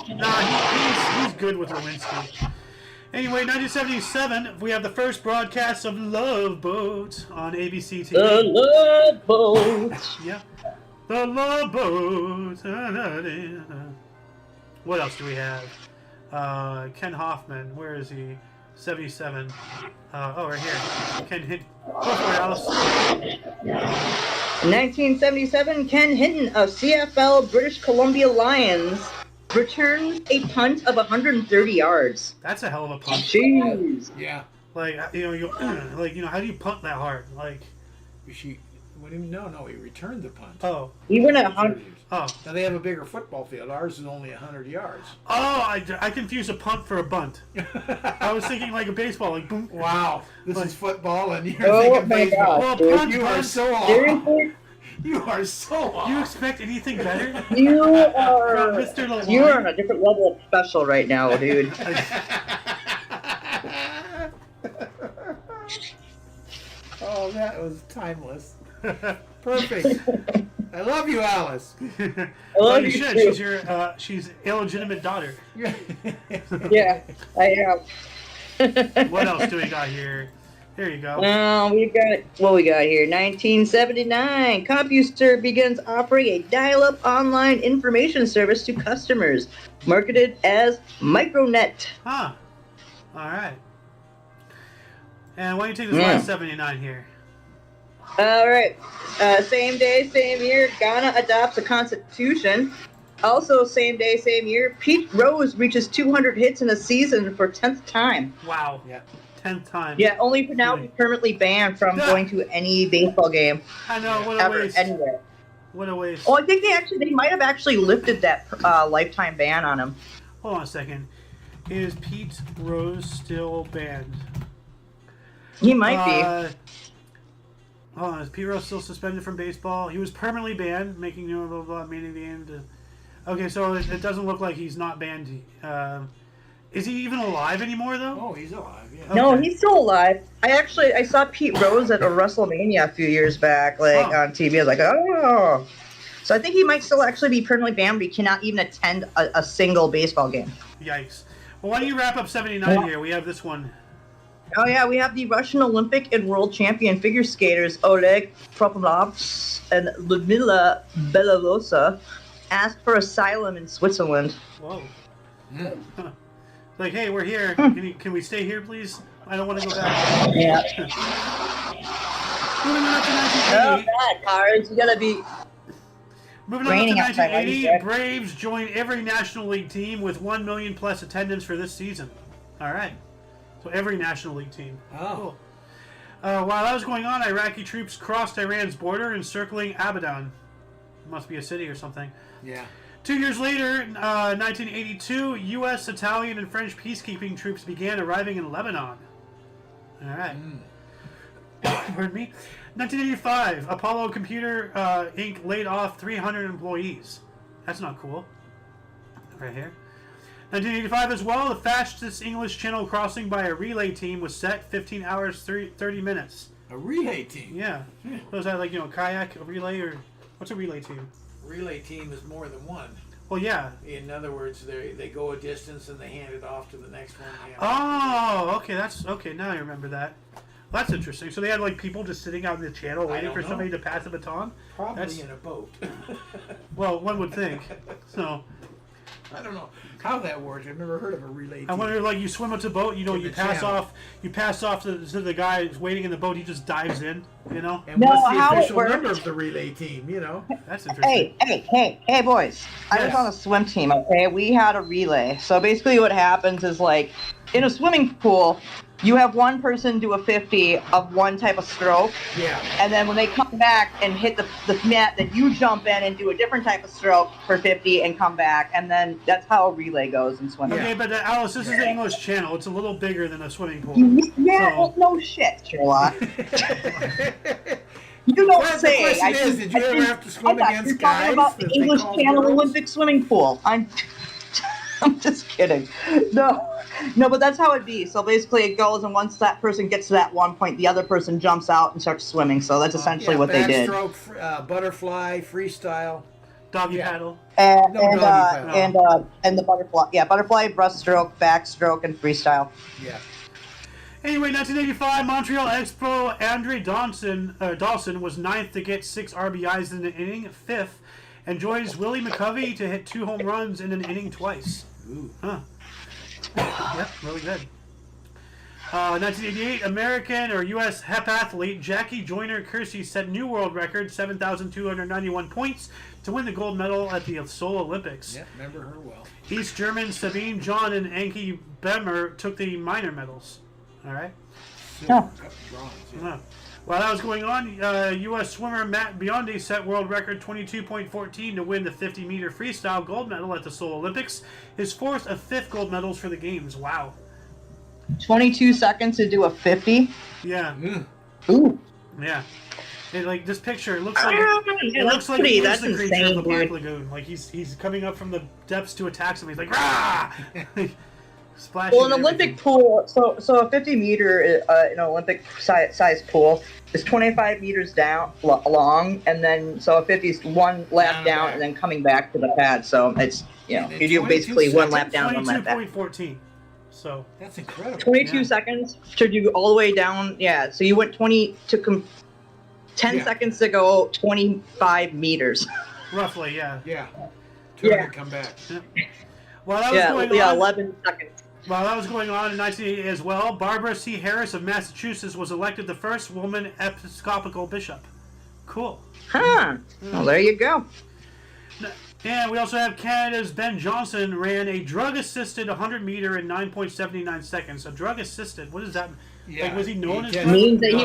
Nah, he's good with Lewinsky. Anyway, 1977, we have the first broadcast of Love Boat on ABC TV. The Love Boat. Yeah. The Love Boat. What else do we have? Ken Hoffman. Where is he? 77. Right here. Ken Hinton. Go for it, Alice. 1977, Ken Hinton of CFL British Columbia Lions returns a punt of 130 yards. That's a hell of a punt. Jeez. Yeah. Like, how do you punt that hard? Like, No, he returned the punt. Oh. He went 100. Oh. Now they have a bigger football field. Ours is only 100 yards. Oh, I confused a punt for a bunt. I was thinking like a baseball, like boom. Wow, this is football, and you're Oh thinking my baseball. God, Well, dude. You are so off. Seriously? You are so off. Do you expect anything better? You From are. Mr. Lalonde? You are on a different level of special right now, dude. Oh, that was timeless. Perfect. I love you, Alice. I Well, love you you should. too. She's your she's illegitimate daughter. Yeah, I am. What else do we got here? There you go. We got what we got here. 1979, CompuServe begins offering a dial-up online information service to customers, marketed as Micronet. Huh. All right. And why don't you take this last 79 here? All right. Same day, same year, Ghana adopts a constitution. Also, same day, same year, Pete Rose reaches 200 hits in a season for 10th time. Wow. Yeah. 10th time. Yeah, only for now he's permanently banned from going to any baseball game I know. What a ever, waste. anywhere. What a waste. Oh, I think they might have actually lifted that lifetime ban on him. Hold on a second. Is Pete Rose still banned? He might be. Hold on. Is Pete Rose still suspended from baseball? He was permanently banned, making blah, blah, blah, meaning the end. Okay, so it doesn't look like he's not banned. Is he even alive anymore, though? Oh, he's alive, yeah. No, Okay. he's still alive. I saw Pete Rose at a WrestleMania a few years back, like on TV. I was like, oh. So I think he might still actually be permanently banned, but he cannot even attend a single baseball game. Yikes. Well, why don't you wrap up 79 here? We have this one. Oh yeah, we have the Russian Olympic and world champion figure skaters Oleg Propanov and Ludmila Belovosa asked for asylum in Switzerland. Whoa. Mm. Huh. Like, hey, we're here. Can we stay here, please? I don't want to go back. Yeah. Moving on up to Oh, 1980. bad cards. You gotta be. Moving on up to Raining outside, 1980, right? Braves join every National League team with 1 million plus attendance for this season. All right. So every National League team. Oh. Cool. While that was going on, Iraqi troops crossed Iran's border, encircling Abadan. Must be a city or something. Yeah. 2 years later, 1982, U.S., Italian, and French peacekeeping troops began arriving in Lebanon. All right. Pardon me. 1985, Apollo Computer Inc. laid off 300 employees. That's not cool. Right here. 1985 as well, the fastest English Channel crossing by a relay team was set 15 hours 30 minutes. A relay team. Yeah. So is that like, kayak, a relay, or what's a relay team? Relay team is more than one. Well, yeah. In other words, they go a distance and they hand it off to the next one. Oh, okay. That's okay. Now I remember that. That's interesting. So they had like people just sitting out in the channel waiting for somebody to pass the baton. Probably in a boat. Well, one would think. So I don't know how that works. I've never heard of a relay team. I wonder, like, you swim with the boat, you pass off to the guy who's waiting in the boat. He just dives in, And No, what's the how it official works- number of the relay team? That's interesting. Hey, boys. I was Yes. on a swim team, okay? We had a relay. So basically what happens is, like, in a swimming pool, you have one person do a 50 of one type of stroke. Yeah. And then when they come back and hit the net, then you jump in and do a different type of stroke for 50 and come back. And then that's how a relay goes in swimming. Okay, but Alice, this is the English Channel. It's a little bigger than a swimming pool. Yeah, So- well, no shit, Sherlock. You don't Well, the say. question is, did you ever have to swim against you're talking guys about that the they English call Channel girls? Olympic swimming pool. I'm just kidding. No, but that's how it be. So basically, it goes, and once that person gets to that one point, the other person jumps out and starts swimming. So that's essentially what they did. Backstroke, butterfly, freestyle. Doggy paddle. And doggy paddle. And the butterfly, butterfly, breaststroke, backstroke, and freestyle. Yeah. Anyway, 1985, Montreal Expo, Andre Dawson was ninth to get 6 RBIs in an inning, fifth, and joins Willie McCovey to hit 2 home runs in an inning twice. Ooh. Huh. Yep, really good. 1988, American or U.S. hepathlete Jackie Joyner-Kersee set new world record, 7,291 points, to win the gold medal at the Seoul Olympics. Yeah, remember her well. East German Sabine John and Anke Bemmer took the minor medals. All right. Silver, cup, bronze. Yeah. While that was going on, U.S. swimmer Matt Biondi set world record 22.14 to win the 50-meter freestyle gold medal at the Seoul Olympics. His fourth of fifth gold medals for the games. Wow. 22 seconds to do a 50? Yeah. Ooh. Yeah. And, like, this picture, it looks like he is the creature of the Black Lagoon. Like, he's coming up from the depths to attack somebody. He's like, rah! Splashing. Well, an Olympic pool, so a 50-meter, Olympic size pool is 25 meters down long, and then so a 50 is one lap down and then coming back to the pad. So it's you do basically one lap down, one lap back. 22.14. So that's incredible. 22 seconds to do all the way down. Yeah, so you went 10 seconds to go 25 meters. Roughly, yeah. Yeah. To come back. Yeah. While that was going on, 11 seconds. While that was going on in 1988 as well, Barbara C. Harris of Massachusetts was elected the first woman Episcopal bishop. Cool. Huh. Well, there you go. And we also have Canada's Ben Johnson ran a drug-assisted 100-meter in 9.79 seconds. A drug-assisted, what does that mean? Yeah. Like, was he known as? It means that he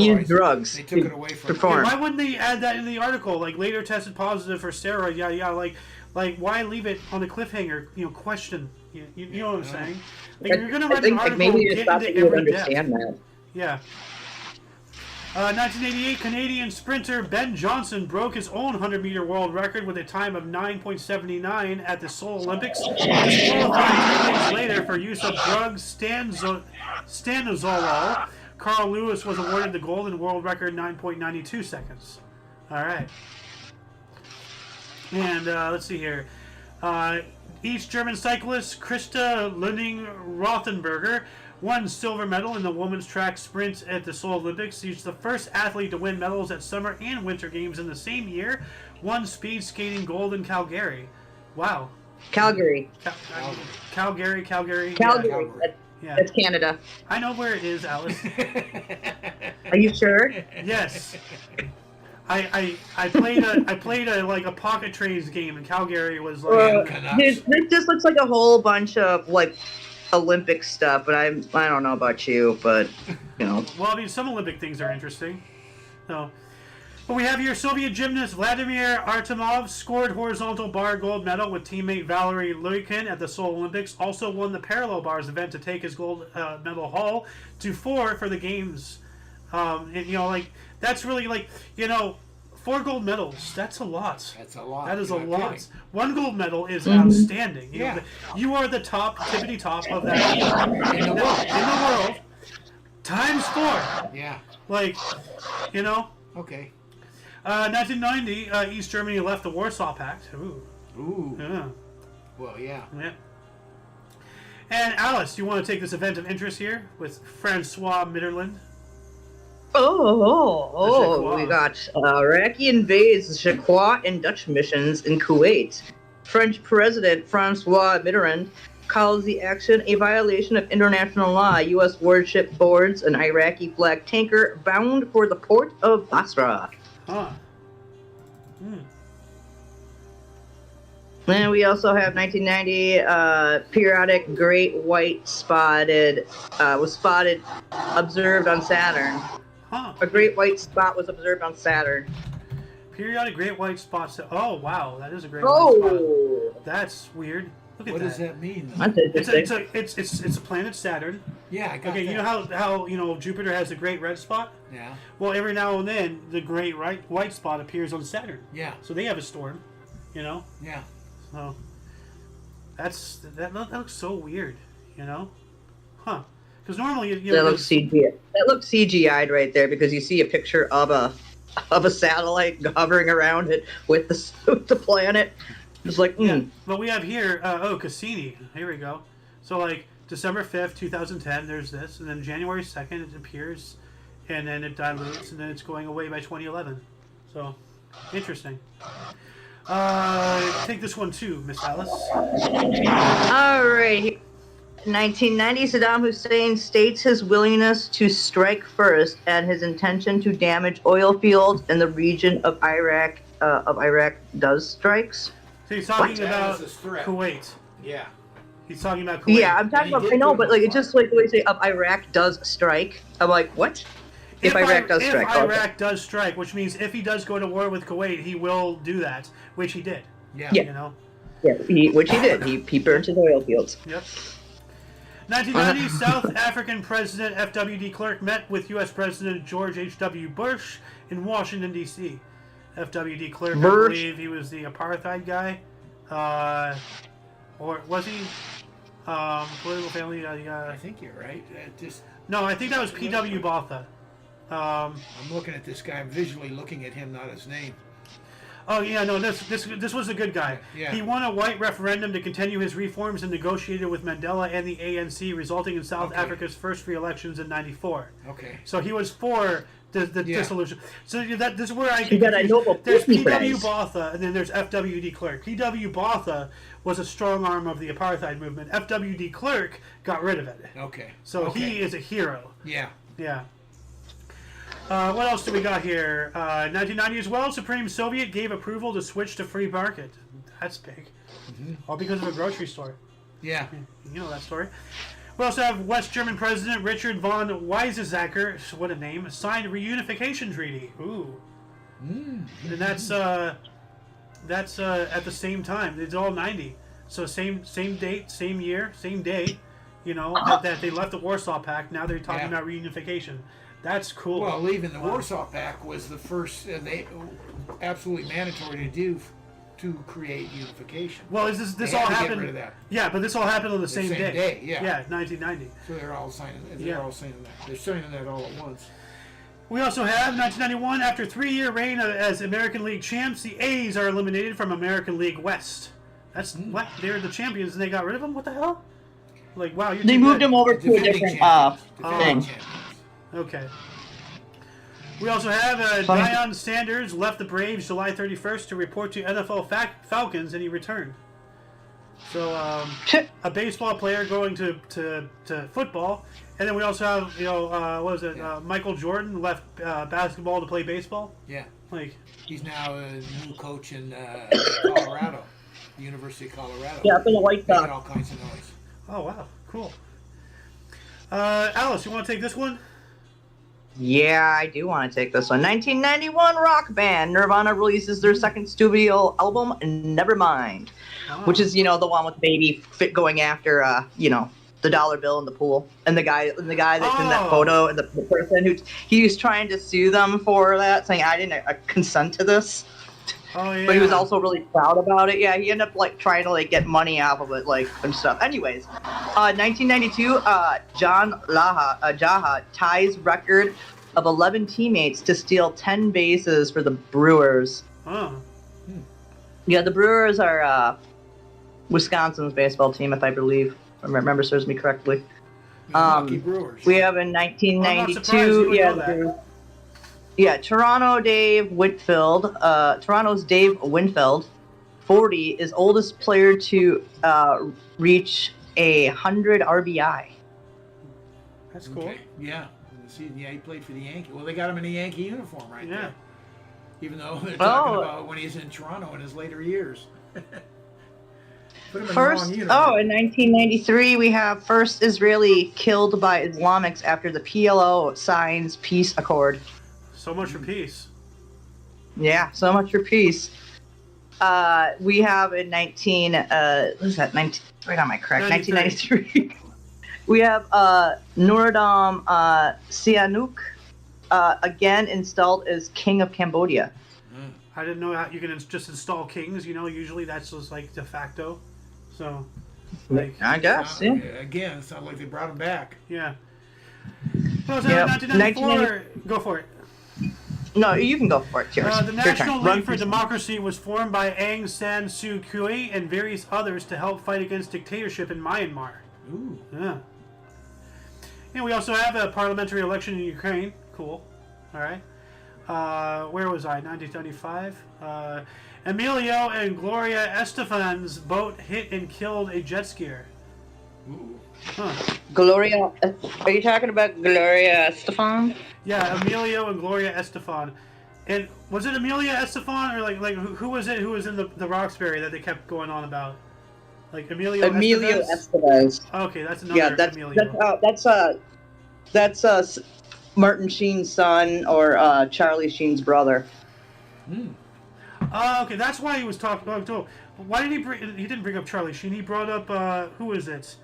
used drugs. They took it away from him. Yeah, why wouldn't they add that in the article? Like, later tested positive for steroids, Like, why leave it on a cliffhanger? Question. You know what I'm saying? Like, you're gonna write an article, maybe get into every depth. Yeah. 1988 Canadian sprinter Ben Johnson broke his own 100-meter world record with a time of 9.79 at the Seoul Olympics. Disqualified 2 days later for use of drugs stanozolol. Carl Lewis was awarded the golden world record 9.92 seconds. All right. And let's see here. East German cyclist Christa Lunding-Rothenberger won silver medal in the women's track sprint at the Seoul Olympics. She's the first athlete to win medals at Summer and Winter Games in the same year. Won speed skating gold in Calgary. Wow. Calgary. Calgary. Yeah. That's Canada. I know where it is, Alice. Are you sure? Yes. I played a pocket trains game in Calgary. Was like this just looks like a whole bunch of like Olympic stuff, but I don't know about you, but Well, I mean, some Olympic things are interesting. So, but we have here Soviet gymnast Vladimir Artemov scored horizontal bar gold medal with teammate Valery Luikin at the Seoul Olympics. Also won the parallel bars event to take his gold medal haul to 4 for the games. And that's really 4 gold medals. That's a lot. That's a lot. That is a lot. Kidding. 1 gold medal is outstanding. You are the tippity top of that in the world. Times 4. Yeah. Okay. 1990, East Germany left the Warsaw Pact. Ooh. Yeah. Well, yeah. Yeah. And Alice, you want to take this event of interest here with Francois Mitterrand? We got Iraqi invades Jacquot and Dutch missions in Kuwait. French President Francois Mitterrand calls the action a violation of international law. U.S. warship boards an Iraqi flag tanker bound for the port of Basra. Then we also have 1990 periodic great white was observed on Saturn. A great white spot was observed on Saturn. Periodic great white spot. Oh wow, that is a great white spot. That's weird. Look at what does that mean? It's a planet Saturn. Yeah, I got that. You know how Jupiter has a great red spot? Yeah. Well, every now and then the great white spot appears on Saturn. Yeah. So they have a storm, Yeah. So that looks so weird, Huh? Because normally that looks CGI. That looks CGI'd right there because you see a picture of a satellite hovering around it with the planet. It's like, Yeah. But we have here, Cassini. Here we go. So December 5th, 2010, there's this, and then January 2nd it appears, and then it dilutes, and then it's going away by 2011. So, interesting. Take this one too, Miss Alice. All right. 1990, Saddam Hussein states his willingness to strike first and his intention to damage oil fields in the region of Iraq. Does strikes. So he's talking about Kuwait. Yeah. He's talking about Kuwait. Yeah, I'm talking about. I know, but like it's just like the way they say Iraq does strike. I'm like, what? If Iraq does strike. If Iraq does strike, which means if he does go to war with Kuwait, he will do that, which he did. Yeah. Yeah. You know. Yeah, which he did. He burnt his oil fields. Yep. 1990, South African President F.W. de Klerk met with U.S. President George H.W. Bush in Washington, D.C. F.W. de Klerk, I believe he was the apartheid guy. Or was he? Political family. I think you're right. No, I think that was P.W. Botha. I'm looking at this guy. I'm visually looking at him, not his name. Oh yeah, no, this was a good guy. Yeah. He won a white referendum to continue his reforms and negotiated with Mandela and the ANC, resulting in South Africa's first free elections in '94. Okay. So he was for the dissolution. So this is where I get confused. There's P.W. Botha and then there's F.W. de Klerk. P.W. Botha was a strong arm of the apartheid movement. F.W. de Klerk got rid of it. Okay. So he is a hero. Yeah. Yeah. What else do we got here? 1990 as well, Supreme Soviet gave approval to switch to free market. That's big. All because of a grocery store. Yeah. You know that story. We also have West German President Richard von Weizsäcker, what a name, signed a reunification treaty. Ooh. And that's at the same time. It's all 90. So same date, same year, same day, you know, that they left the Warsaw Pact. Now they're talking about reunification. That's cool. Well, leaving the Warsaw Pact was the first, they absolutely mandatory to do to create unification. Well, this all happened? Get rid of that. Yeah, but this all happened on the same day. Yeah. Yeah, 1990. So they're all signing. All saying that. They're signing that all at once. We also have 1991. After 3-year reign as American League champs, the A's are eliminated from American League West. That's what they're the champions, and they got rid of them. What the hell? Like, wow, they moved them over to a different thing. Okay. We also have Deion Sanders left the Braves July 31st to report to NFL Falcons, and he returned. So a baseball player going to football, and then we also have what was it? Michael Jordan left basketball to play baseball. Yeah. Like he's now a new coach in Colorado, the University of Colorado. Yeah, for the White Sox. All kinds of noise. Oh wow, cool. Alice, you want to take this one? Yeah, I do want to take this one. 1991 rock band Nirvana releases their second studio album, Nevermind, which is the one with Baby Fit going after the dollar bill in the pool, and the guy that's in that photo, and the person who he was trying to sue them for that, saying I didn't consent to this. Oh yeah. But he was also really proud about it. Yeah, he ended up trying to get money off of it and stuff. Anyways, 1992, John Jaha ties record of 11 teammates to steal 10 bases for the Brewers. Oh. Yeah, the Brewers are Wisconsin's baseball team, if I remember serves me correctly. Lucky Brewers. We have in 1992. Toronto's Dave Winfield, 40, is oldest player to reach 100 RBI. That's cool. Okay. Yeah. See, he played for the Yankees. Well, they got him in a Yankee uniform there. Even though they're talking about when he's in Toronto in his later years. Put him in the wrong uniform. In 1993, we have first Israeli killed by Islamics after the PLO signs peace accord. So much for peace. Yeah, so much for peace. We have in 1993. We have Norodom Sihanouk again installed as king of Cambodia. I didn't know how you can just install kings. Usually that's just de facto. So, I guess. Yeah. Again, it sounds like they brought him back. Yeah. Well, 1994. Go for it. No, you can go for it. Cheers. The National League for Democracy was formed by Aung San Suu Kyi and various others to help fight against dictatorship in Myanmar. Ooh. Yeah. And we also have a parliamentary election in Ukraine. Cool. All right. Where was I? 1975. Emilio and Gloria Estefan's boat hit and killed a jet skier. Ooh. Huh. Gloria, are you talking about Gloria Estefan? Yeah, Emilio and Gloria Estefan. And was it Amelia Estefan or who was it who was in the Roxbury that they kept going on about? Like Emilio Estevez? Estevez. Okay, that's another Emilio. That's Martin Sheen's son or Charlie Sheen's brother. Okay, that's why he was talking. Why did he bring? He didn't bring up Charlie Sheen. He brought up who is it?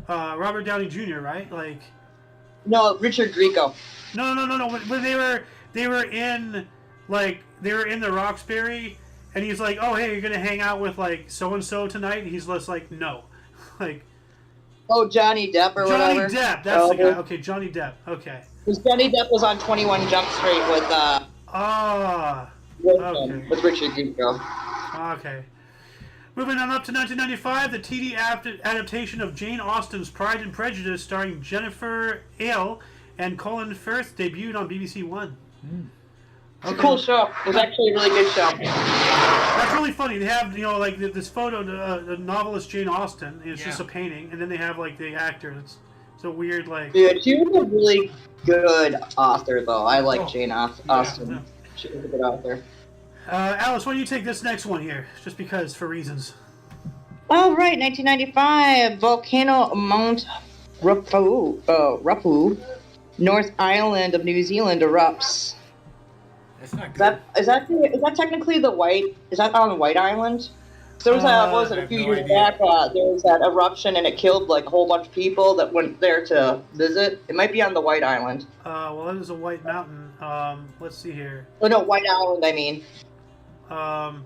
Robert Downey Jr. Right? Like. No, Richard Grieco. No. When they were in the Roxbury, and he's like, "Oh, hey, you're gonna hang out with like so and so tonight." And he's just like, "No," like. Oh, Johnny Depp or whatever. Johnny Depp, that's the guy. Okay, Johnny Depp. Okay. Because Johnny Depp was on 21 Jump Street with with Richard Grieco. Okay. Moving on up to 1995, the TV adaptation of Jane Austen's Pride and Prejudice, starring Jennifer Ayle and Colin Firth, debuted on BBC One. It's a cool show. It was actually a really good show. That's really funny. They have, like this photo of the novelist Jane Austen, and it's just a painting, and then they have like the actor. It's a weird like. Yeah, she was a really good author, though. I like Jane Austen. Yeah. She was a good author. Alice, why don't you take this next one here? Just because, for reasons. All right, 1995, volcano Mount Ruapu, North Island of New Zealand erupts. That's not good. Is that technically the White? Is that on the White Island? So there was a few years back? There was that eruption and it killed like a whole bunch of people that went there to visit. It might be on the White Island. Well, that is a white mountain. Let's see here. Oh no, White Island. I mean. No,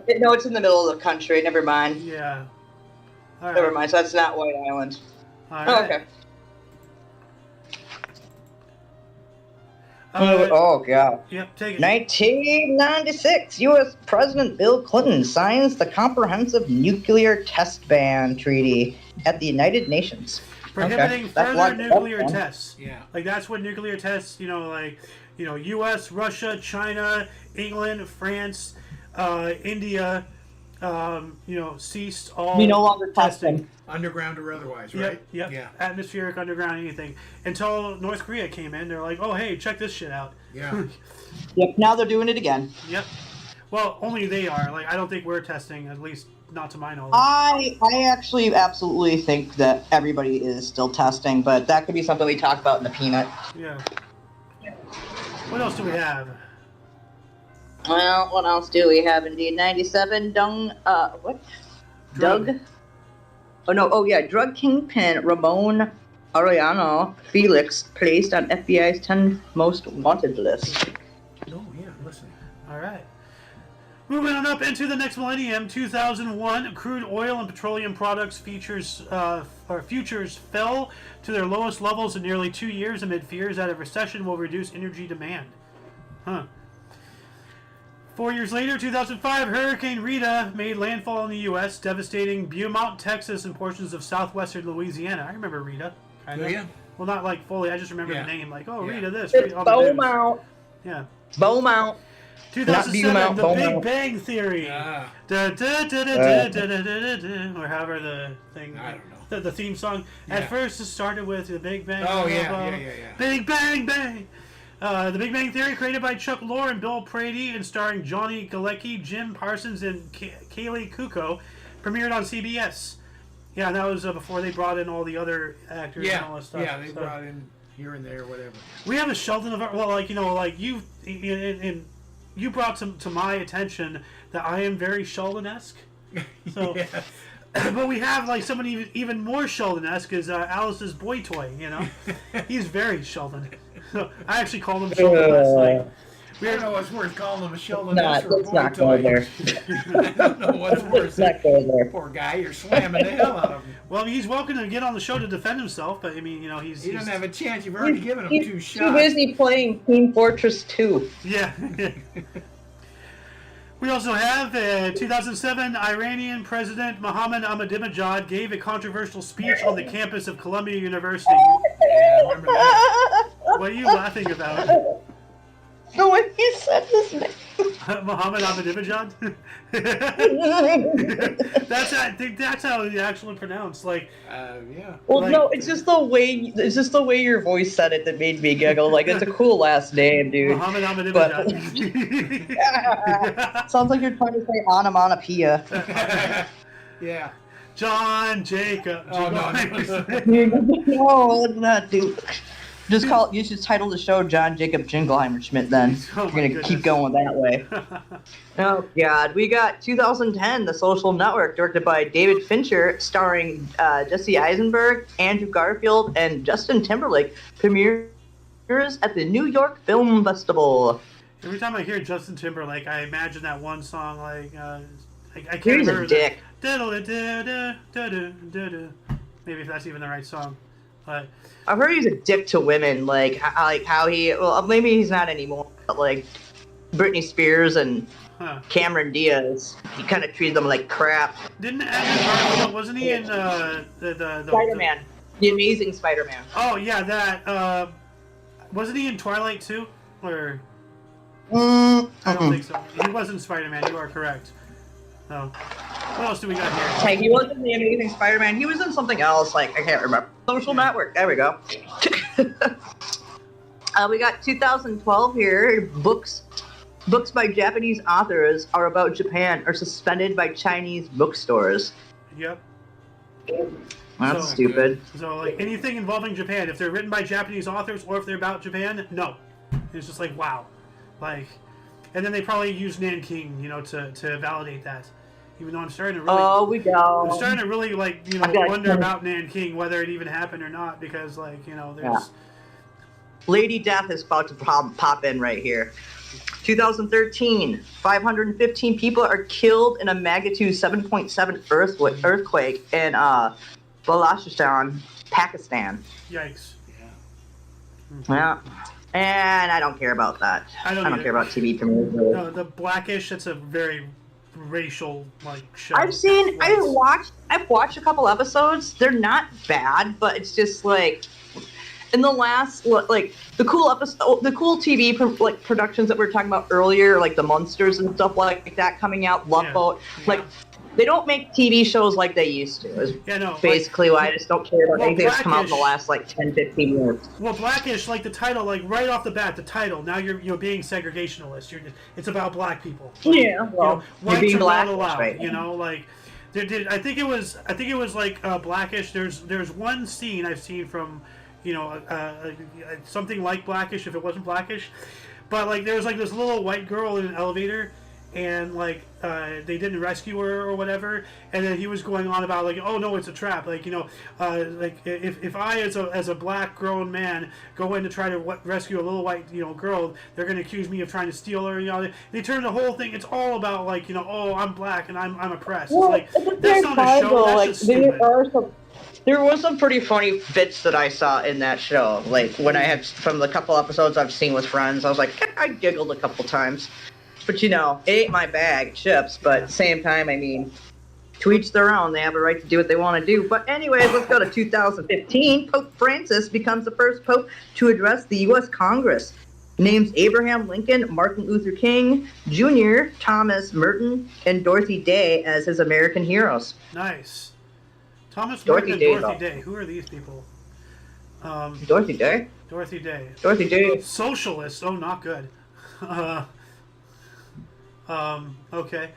it's in the middle of the country. Never mind. Yeah. Right. Never mind. So that's not White Island. All right. Okay. Oh god. Yep, take it. 1996, U.S. President Bill Clinton signs the Comprehensive Nuclear Test Ban Treaty at the United Nations. Prohibiting further nuclear tests. Yeah. Like that's what nuclear tests, U.S., Russia, China, England, France, India, ceased all. We no longer testing. Underground or otherwise, right? Yep. Yeah. Atmospheric, underground, anything. Until North Korea came in, they're like, oh, hey, check this shit out. Yeah. Yep, now they're doing it again. Yep. Well, only they are. Like, I don't think we're testing, at least not to my knowledge. I actually absolutely think that everybody is still testing, but that could be something we talk about in the peanut. Yeah. What else do we have? Well, what else do we have indeed? 97, Doug? Drug kingpin Ramon Arellano Felix placed on FBI's 10 most wanted list. Oh, yeah, listen. All right. Moving on up into the next millennium, 2001, crude oil and petroleum products futures fell to their lowest levels in nearly 2 years amid fears that a recession will reduce energy demand. 4 years later, 2005, Hurricane Rita made landfall in the U.S., devastating Beaumont, Texas, and portions of southwestern Louisiana. I remember Rita. Oh, yeah. Well, not like fully. I just remember the name. Like, Rita this. It's Beaumont. Yeah. Beaumont. 2007, The Big Bang Theory. Or however the thing. I don't know. The theme song. At first, it started with The Big Bang. Oh, yeah. Big Bang Bang. The Big Bang Theory, created by Chuck Lorre and Bill Prady and starring Johnny Galecki, Jim Parsons, and Kaylee Kuko, premiered on CBS. Yeah, and that was before they brought in all the other actors and all that stuff. Yeah, they brought in here and there, whatever. We have a Sheldon of our... Well, you brought to my attention that I am very Sheldon-esque. So... Yeah. But we have somebody even more Sheldon-esque is Alice's boy toy. He's very Sheldon. I actually called him Sheldon last night. I don't know what's worse, calling him a Sheldon or a let's boy not toy. go there. I don't know what's worse. Let's not go there. Poor guy, you're slamming the hell out of him. Well, he's welcome to get on the show to defend himself, but he doesn't have a chance. You've already given him 2 shots. Too busy playing Team Fortress 2. Yeah. We also have 2007 Iranian President Mohammad Ahmadinejad gave a controversial speech on the campus of Columbia University. Yeah, I remember that. What are you laughing about? The way he said his name. Mohammad Ahmadinejad? I think that's how it's actually pronounced. Yeah. Well, no, it's just the way your voice said it that made me giggle. It's a cool last name, dude. Mohammad Ahmadinejad. Sounds like you're trying to say onomatopoeia. Yeah. John Jacob. Oh, no. No, let's not do. You should title the show John Jacob Jingleheimer Schmidt. Then Oh, you're gonna keep going that way. Oh God, we got 2010, The Social Network, directed by David Fincher, starring Jesse Eisenberg, Andrew Garfield, and Justin Timberlake. Premieres at the New York Film Festival. Every time I hear Justin Timberlake, I imagine that one song like I can't He's remember. a dick. Maybe if that's even the right song, but I've heard he's a dick to women, like how he. Well, maybe he's not anymore, but like Britney Spears and Cameron Diaz, he kind of treated them like crap. Didn't Andrew Garfield, wasn't he in the Spider-Man, the Amazing Spider-Man? Oh yeah, that wasn't he in Twilight too? Or I I don't think so. He wasn't Spider-Man. You are correct. Oh, what else do we got here? Hey, he wasn't in the Amazing Spider-Man. He was in something else. Like I can't remember. Social Network. There we go. We got 2012 here. Books by Japanese authors are about Japan are suspended by Chinese bookstores. Yep. That's stupid. So, like, anything involving Japan, if they're written by Japanese authors or if they're about Japan, no. It's just like, wow. Like, and then they probably use Nanking, to validate that. Even though I'm starting to really... Oh, we go. I'm starting to really, like, wonder about Nanking, whether it even happened or not, because, like, there's... Yeah. Lady Death is about to pop in right here. 2013, 515 people are killed in a magnitude 7.7 earthquake in Balochistan, Pakistan. Yikes. Yeah. And I don't care about that. I don't care about TV premieres. Really. No, the Blackish, that's a very racial, like, show. I've watched a couple episodes. They're not bad, but it's just like... In the last, like, the cool TV productions that we were talking about earlier, like the Munsters and stuff like that coming out, Love Boat, like, they don't make TV shows like they used to. Is basically why I just don't care about anything that's come out in the last, like, 10, 15 years. Well, Blackish, like, the title, like, right off the bat, the title, now you're being segregationalist. It's about black people. Yeah, well, you're being black, right? Like... I think it was like Blackish. There's one scene I've seen from something like Blackish, if it wasn't Blackish, but like there was like this little white girl in an elevator, and like they didn't rescue her or whatever, and then he was going on about like, oh no, it's a trap, like like if I as a black grown man go in to try to rescue a little white girl, they're going to accuse me of trying to steal her. They turn the whole thing, it's all about like oh, I'm black and I'm oppressed. Well, it's like that's not a show, that's just stupid. There was some pretty funny bits that I saw in that show. Like, when I had, from the couple episodes I've seen with friends, I was like, I giggled a couple times. But, it ain't my bag, chips. But at the same time, I mean, to each their own. They have a right to do what they want to do. But anyways, let's go to 2015. Pope Francis becomes the first pope to address the U.S. Congress. Names Abraham Lincoln, Martin Luther King Jr., Thomas Merton, and Dorothy Day as his American heroes. Nice. Thomas Merton and Dorothy Day. Who are these people? Dorothy Day? Dorothy Day. Dorothy Day. Socialist. Oh, not good. Okay.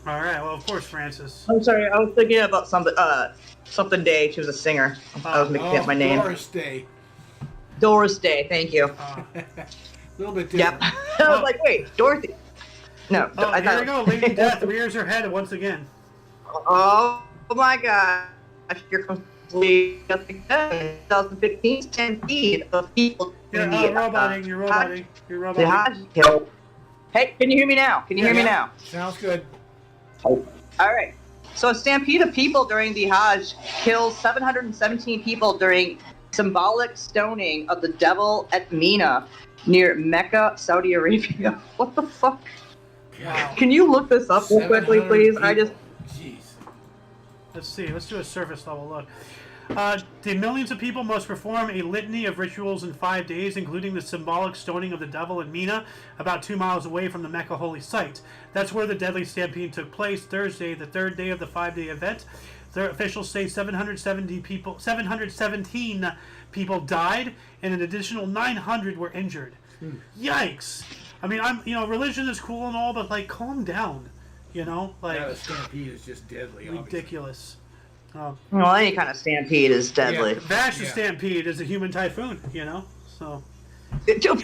All right. Well, of course, Francis. I'm sorry. I was thinking about something Day. She was a singer. I was mixing up my name. Doris Day. Doris Day. Thank you. A little bit different. Yep. I was like, wait, Dorothy. No. Here we go. Lady Death rears her head once again. Oh my gosh, here comes the 2015 stampede of people. You're roboting. The Hajj kill. Hey, can you hear me now? Hear me now? Sounds good. Oh. All right. So a stampede of people during the Hajj kills 717 people during symbolic stoning of the devil at Mina near Mecca, Saudi Arabia. What the fuck? Wow. Can you look this up real quickly, please? Jeez. Let's see. Let's do a surface level look. The millions of people must perform a litany of rituals in 5 days, including the symbolic stoning of the devil in Mina, about 2 miles away from the Mecca holy site. That's where the deadly stampede took place Thursday, the third day of the 5-day event. The officials say 717 people died, and an additional 900 were injured. Yikes! I mean, religion is cool and all, but like, calm down. You know, like the stampede is just deadly. Ridiculous. Well, any kind of stampede is deadly. Vash the stampede is a human typhoon. You know, so it's a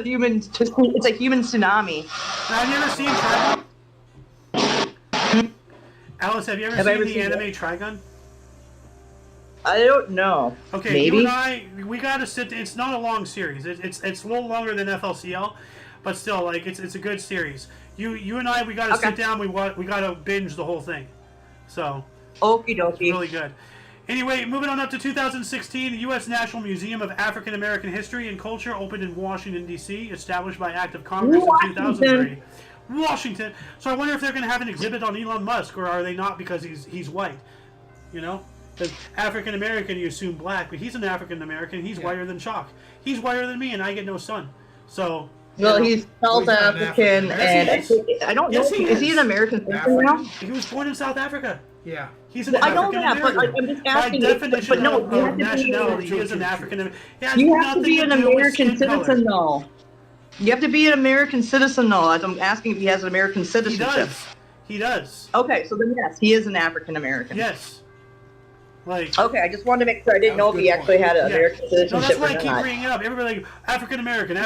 human. It's a human tsunami. Now, have you ever seen Trigun? Alice, have you ever seen the anime Trigun? I don't know. Okay, maybe. You and I, we gotta sit. It's not a long series. It's a little longer than FLCL, but still, like it's a good series. You and I, we gotta sit down. We gotta binge the whole thing. So. Okie dokie. Really good. Anyway, moving on up to 2016, the U.S. National Museum of African American History and Culture opened in Washington, D.C., established by Act of Congress in 2003. Washington. So I wonder if they're going to have an exhibit on Elon Musk, or are they not because he's white? You know? Because African American, you assume black, but he's an African American. He's whiter than chalk. He's whiter than me, and I get no sun. So. Well, he's South African, and I don't know. Is he an American citizen now? He was born in South Africa. Yeah. He's an African American. But I'm just asking. By definition but no, of nationality, he is an African American. You have to be an American citizen, though. You have to be an American citizen, though. I'm asking if he has an American citizenship. He does. Okay, so then yes, he is an African American. Yes. Like. Okay, I just wanted to make sure I didn't know if he actually had an American citizenship. No, that's why I keep bringing it up. Everybody like African American,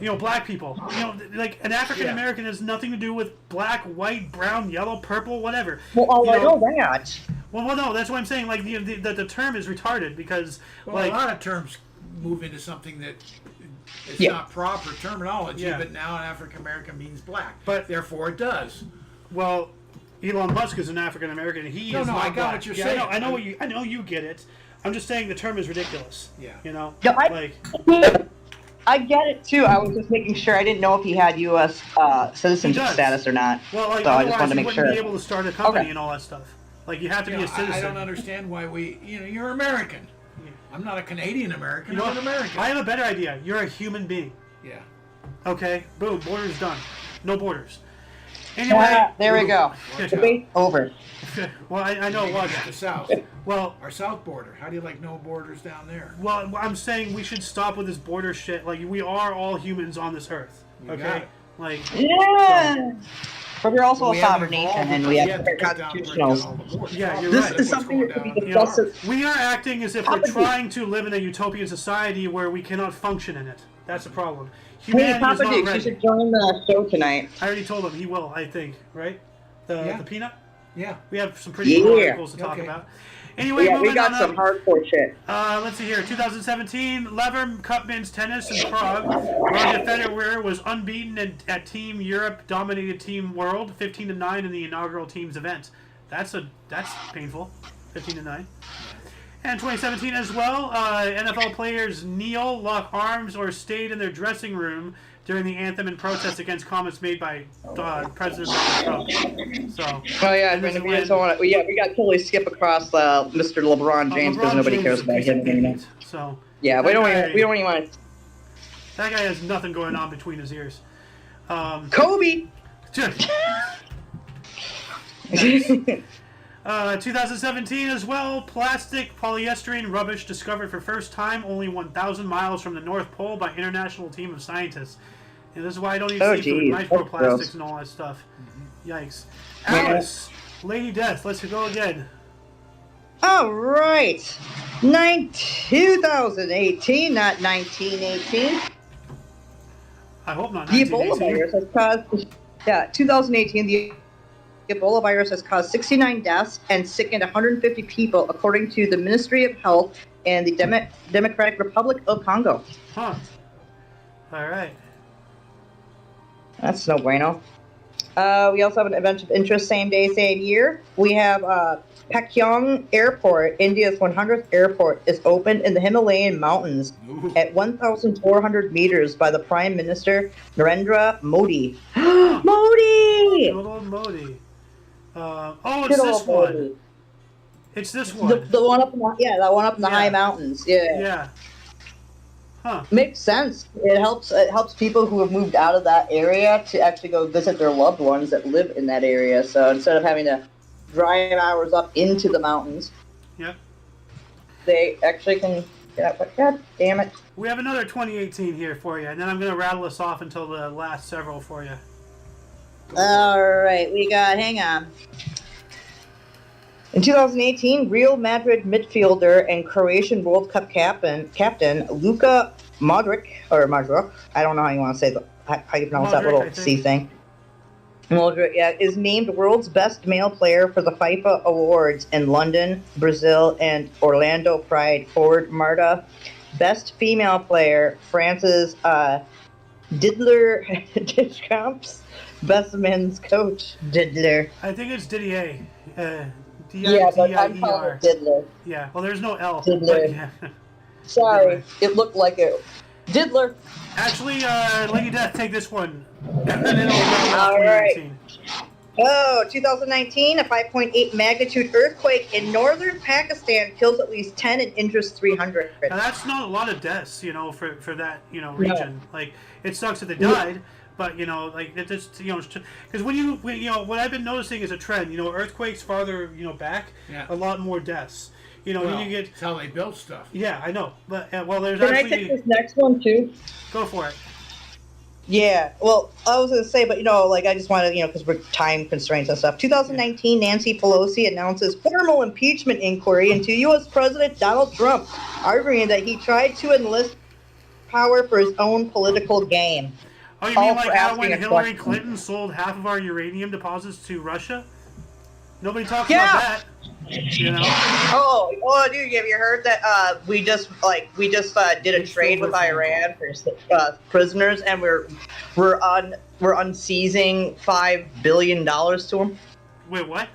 you know, black people. You know, like an African American has nothing to do with black, white, brown, yellow, purple, whatever. Well, I know that. Well, no, that's what I'm saying. Like the term is retarded because a like lot of terms move into something that it's not proper terminology. But now an African American means black. But therefore, it does. Well. Elon Musk is an African American. He is not I got black. what you're saying. I know you get it. I'm just saying the term is ridiculous. Yeah. You know. Yeah, I get it too. I was just making sure. I didn't know if he had U.S. Citizenship status or not. Well, like, so I just wanted to make you sure. wouldn't be able to start a company and all that stuff. Like you have to be a citizen. I don't understand why you're American. Yeah. I'm not a Canadian American. I'm an American. I have a better idea. You're a human being. Yeah. Okay. Boom. Borders done. No borders. Anyway, there we go. Debate over. Well, I know what the South. Well, our South border. How do you like no borders down there? Well, I'm saying we should stop with this border shit. Like we are all humans on this earth. Okay. Like. Yeah. But we're also a sovereign nation, and we have constitutionals. Yeah, you're this right. is something that can be discussed. We are acting as if we're trying to live in a utopian society where we cannot function in it. That's the problem. Hey, Papa Dukes, you should join the show tonight. I already told him he will, I think, right? The peanut? Yeah. We have some pretty cool articles to talk about. Anyway, we got some hardcore shit. Let's see here. 2017, Lever Cup men's tennis in Prague. Roger Federer was unbeaten at Team Europe dominated Team World 15-9 in the inaugural team's event. That's painful. 15-9. And 2017 as well, NFL players kneel, lock arms, or stayed in their dressing room during the anthem in protest against comments made by President Donald Trump. So. Oh yeah, we got to totally skip across Mr. LeBron James because nobody cares about him anymore. So. Yeah, we don't even want. That guy has nothing going on between his ears. Kobe. 2017 as well, plastic polyester rubbish discovered for first time only 1,000 miles from the North Pole by international team of scientists. And this is why I don't eat seafood, microplastics and all that stuff. Yikes. Alice, Lady Death, let's go again. All right. 2018, not 1918. I hope not. The Ebola virus has caused, 2018, the Ebola virus has caused 69 deaths and sickened 150 people, according to the Ministry of Health and the Democratic Republic of Congo. Huh. All right. That's no bueno. We also have an event of interest, same day, same year. We have Pakyong Airport, India's 100th airport, is opened in the Himalayan mountains at 1,400 meters by the Prime Minister Narendra Modi. Modi! Good old Modi. It's this one. It's this one. The one up in that one up in the high mountains. Yeah. Yeah. Huh. Makes sense. It helps people who have moved out of that area to actually go visit their loved ones that live in that area. So instead of having to drive hours up into the mountains, they actually can. God damn it. We have another 2018 here for you, and then I'm going to rattle us off until the last several for you. All right, we got. Hang on. In 2018, Real Madrid midfielder and Croatian World Cup captain Luka Modric, I don't know how you want to say how you pronounce that Modric, little C thing. Modric, yeah, is named world's best male player for the FIFA Awards in London, Brazil, and Orlando Pride. Forward Marta, best female player, France's Diddler Deschamps, best men's coach Diddler. I think it's Didier. Yeah, but I'm calling it Diddler. Yeah, well, there's no L. Diddler. Yeah. Sorry, it looked like it. Diddler. Actually, Lady Death, take this one. All right. Oh, 2019, a 5.8 magnitude earthquake in northern Pakistan kills at least 10 and injures 300. Now, that's not a lot of deaths, for that, region. No. Like, it sucks that they died, but, like, it just, because what I've been noticing is a trend, earthquakes farther, back, a lot more deaths. Well, you get... That's how they build stuff. Yeah, I know. But, there's Can I take this next one, too? Go for it. Yeah, well, I was going to say, but, I just wanted, because we're time constraints and stuff. 2019, Nancy Pelosi announces formal impeachment inquiry into U.S. President Donald Trump, arguing that he tried to enlist power for his own political gain. Oh, you mean like how when Hillary Clinton sold half of our uranium deposits to Russia? Nobody talks about that. Oh, dude, have you heard that we just did a trade with Iran for prisoners, and we're unseizing $5 billion to them. Wait, what?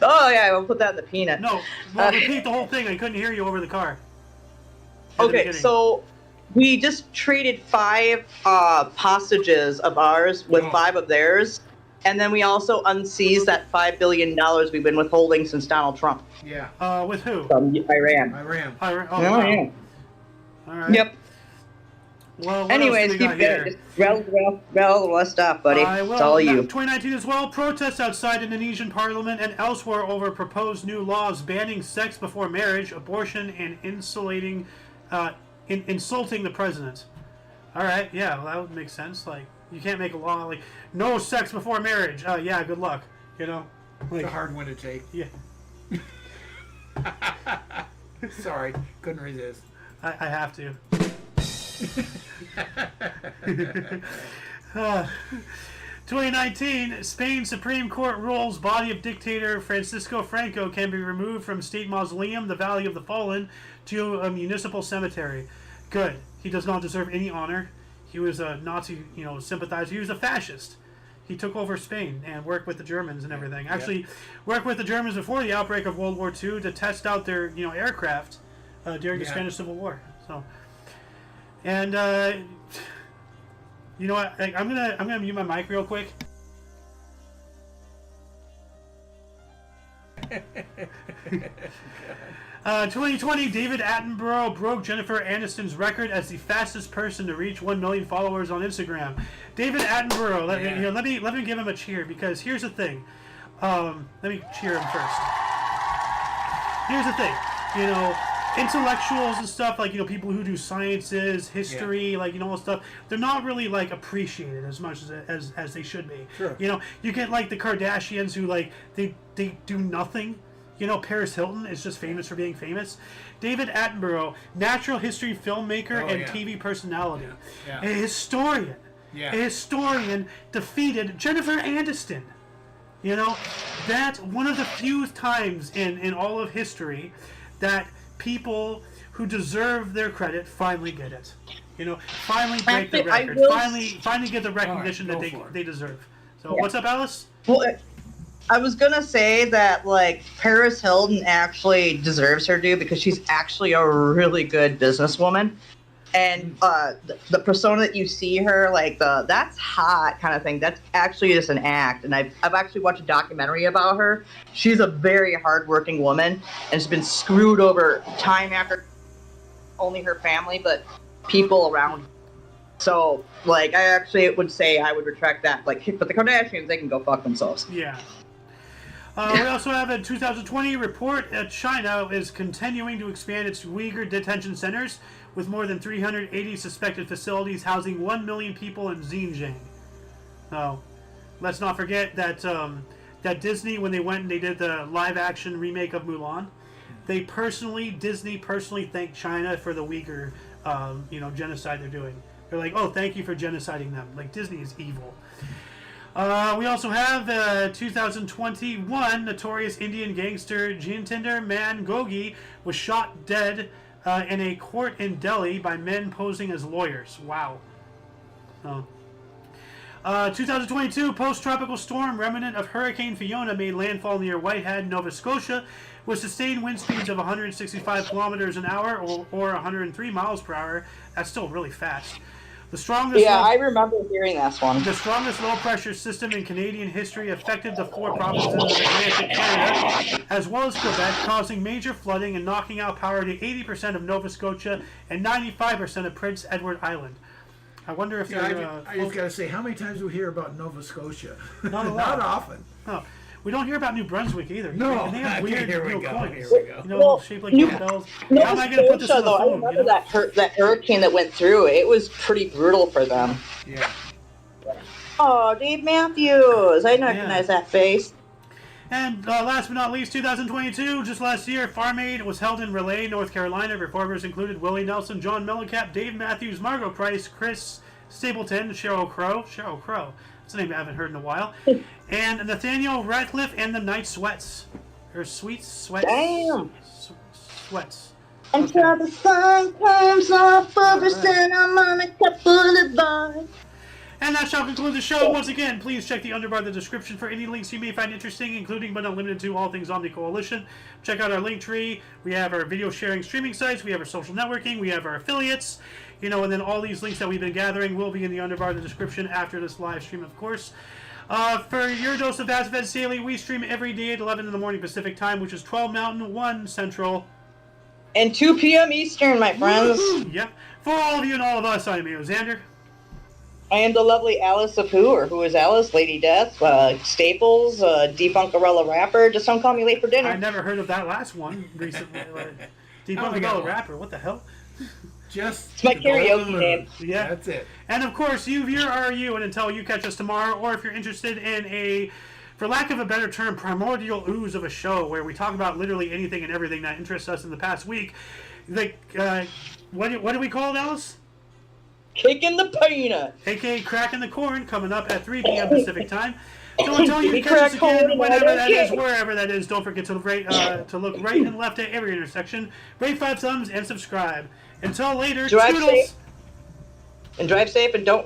Oh yeah, we'll put that in the peanut. No, repeat the whole thing. I couldn't hear you over the car. Okay, so we just traded 5 hostages of ours with 5 of theirs. And then we also unseized that $5 billion we've been withholding since Donald Trump. Yeah. With who? From Iran. Iran. Oh, wow. Yeah. All right. Yep. Well, anyways, keep going. Just rattle the rest off, buddy. It's all you. 2019 as well. Protests outside Indonesian parliament and elsewhere over proposed new laws banning sex before marriage, abortion, and insulting the president. All right. Yeah, well, that would make sense. Like, you can't make a law like no sex before marriage. Yeah, good luck. Like, it's a hard one to take. Yeah. Sorry, couldn't resist. I have to. 2019, Spain Supreme Court rules body of dictator Francisco Franco can be removed from state mausoleum, the Valley of the Fallen, to a municipal cemetery. Good. He does not deserve any honor. He was a Nazi, sympathizer. He was a fascist. He took over Spain and worked with the Germans and everything. Actually, worked with the Germans before the outbreak of World War II to test out their, aircraft during the Spanish Civil War. So, and you know what? I'm gonna mute my mic real quick. 2020, David Attenborough broke Jennifer Aniston's record as the fastest person to reach 1 million followers on Instagram. David Attenborough, let me give him a cheer, because here's the thing. Let me cheer him first. Here's the thing, intellectuals and stuff, like, people who do sciences, history, like, all stuff, they're not really, like, appreciated as much as they should be. Sure. You get, like, the Kardashians who, like, they do nothing. Paris Hilton is just famous for being famous. David Attenborough, natural history filmmaker and TV personality. Yeah. A historian. Yeah. A historian defeated Jennifer Aniston. That's one of the few times in all of history that people who deserve their credit finally get it. Finally break the record. Finally get the recognition that they deserve. So what's up, Alice? Well, I was gonna say that, like, Paris Hilton actually deserves her due because she's actually a really good businesswoman, and the persona that you see her, like, that's hot kind of thing, that's actually just an act. And I've actually watched a documentary about her. She's a very hardworking woman, and has been screwed over time after, only her family, but people around her. So, like, I actually would say I would retract that. Like, but the Kardashians, they can go fuck themselves. Yeah. We also have a 2020 report that China is continuing to expand its Uyghur detention centers with more than 380 suspected facilities housing 1 million people in Xinjiang. So, let's not forget that that Disney, when they went and they did the live-action remake of Mulan, Disney personally thanked China for the Uyghur, genocide they're doing. They're like, oh, thank you for genociding them. Like, Disney is evil. We also have 2021 notorious Indian gangster Jitinder Man Gogi was shot dead in a court in Delhi by men posing as lawyers. Wow. 2022 post-tropical storm remnant of Hurricane Fiona made landfall near Whitehead, Nova Scotia, with sustained wind speeds of 165 kilometers an hour or 103 miles per hour. That's still really fast. I remember hearing that one. The strongest low-pressure system in Canadian history affected the 4 provinces of Atlantic Canada, as well as Quebec, causing major flooding and knocking out power to 80% of Nova Scotia and 95% of Prince Edward Island. I wonder if I just got to say, how many times do we hear about Nova Scotia? Not a lot. Not often. Oh. We don't hear about New Brunswick either. No, and they have weird coins. Here we go. Shaped like bells. How am I going to put this on the phone? I remember that hurricane that went through. It was pretty brutal for them. Yeah. Oh, Dave Matthews. I recognize that face. And last but not least, 2022, just last year, Farm Aid was held in Raleigh, North Carolina. Performers included Willie Nelson, John Mellencamp, Dave Matthews, Margot Price, Chris Stapleton, Sheryl Crow. That's a name I haven't heard in a while. And Nathaniel Ratcliffe and the Night Sweats. Or Sweets? Sweats? Damn. Sweats. Until the sun comes off of the Santa Monica Boulevard. And that shall conclude the show. Once again, please check the underbar of the description for any links you may find interesting, including but not limited to all things Omni Coalition. Check out our link tree. We have our video sharing streaming sites. We have our social networking. We have our affiliates. And then all these links that we've been gathering will be in the underbar of the description after this live stream, of course. For your dose of Fast Feds Daily, we stream every day at 11 in the morning Pacific time, which is 12 Mountain, 1 Central. And 2 p.m. Eastern, my friends. Yep. For all of you and all of us, I'm Xander. I am the lovely Alice of who is Alice? Lady Death, Staples, defunct gorilla rapper. Just don't call me late for dinner. I never heard of that last one recently. Defunct gorilla rapper, what the hell? It's my karaoke name. Yeah. That's it. And of course, you viewer are you, and until you catch us tomorrow, or if you're interested in a, for lack of a better term, primordial ooze of a show where we talk about literally anything and everything that interests us in the past week, what do we call it, Alice? Kicking the peanut. A.K.A. Cracking the Corn, coming up at 3 p.m. Pacific time. So until you catch us again, whenever that is, wherever that is, don't forget to look right and left at every intersection. Rate 5 thumbs and subscribe. Until later, Drive toodles. safe and don't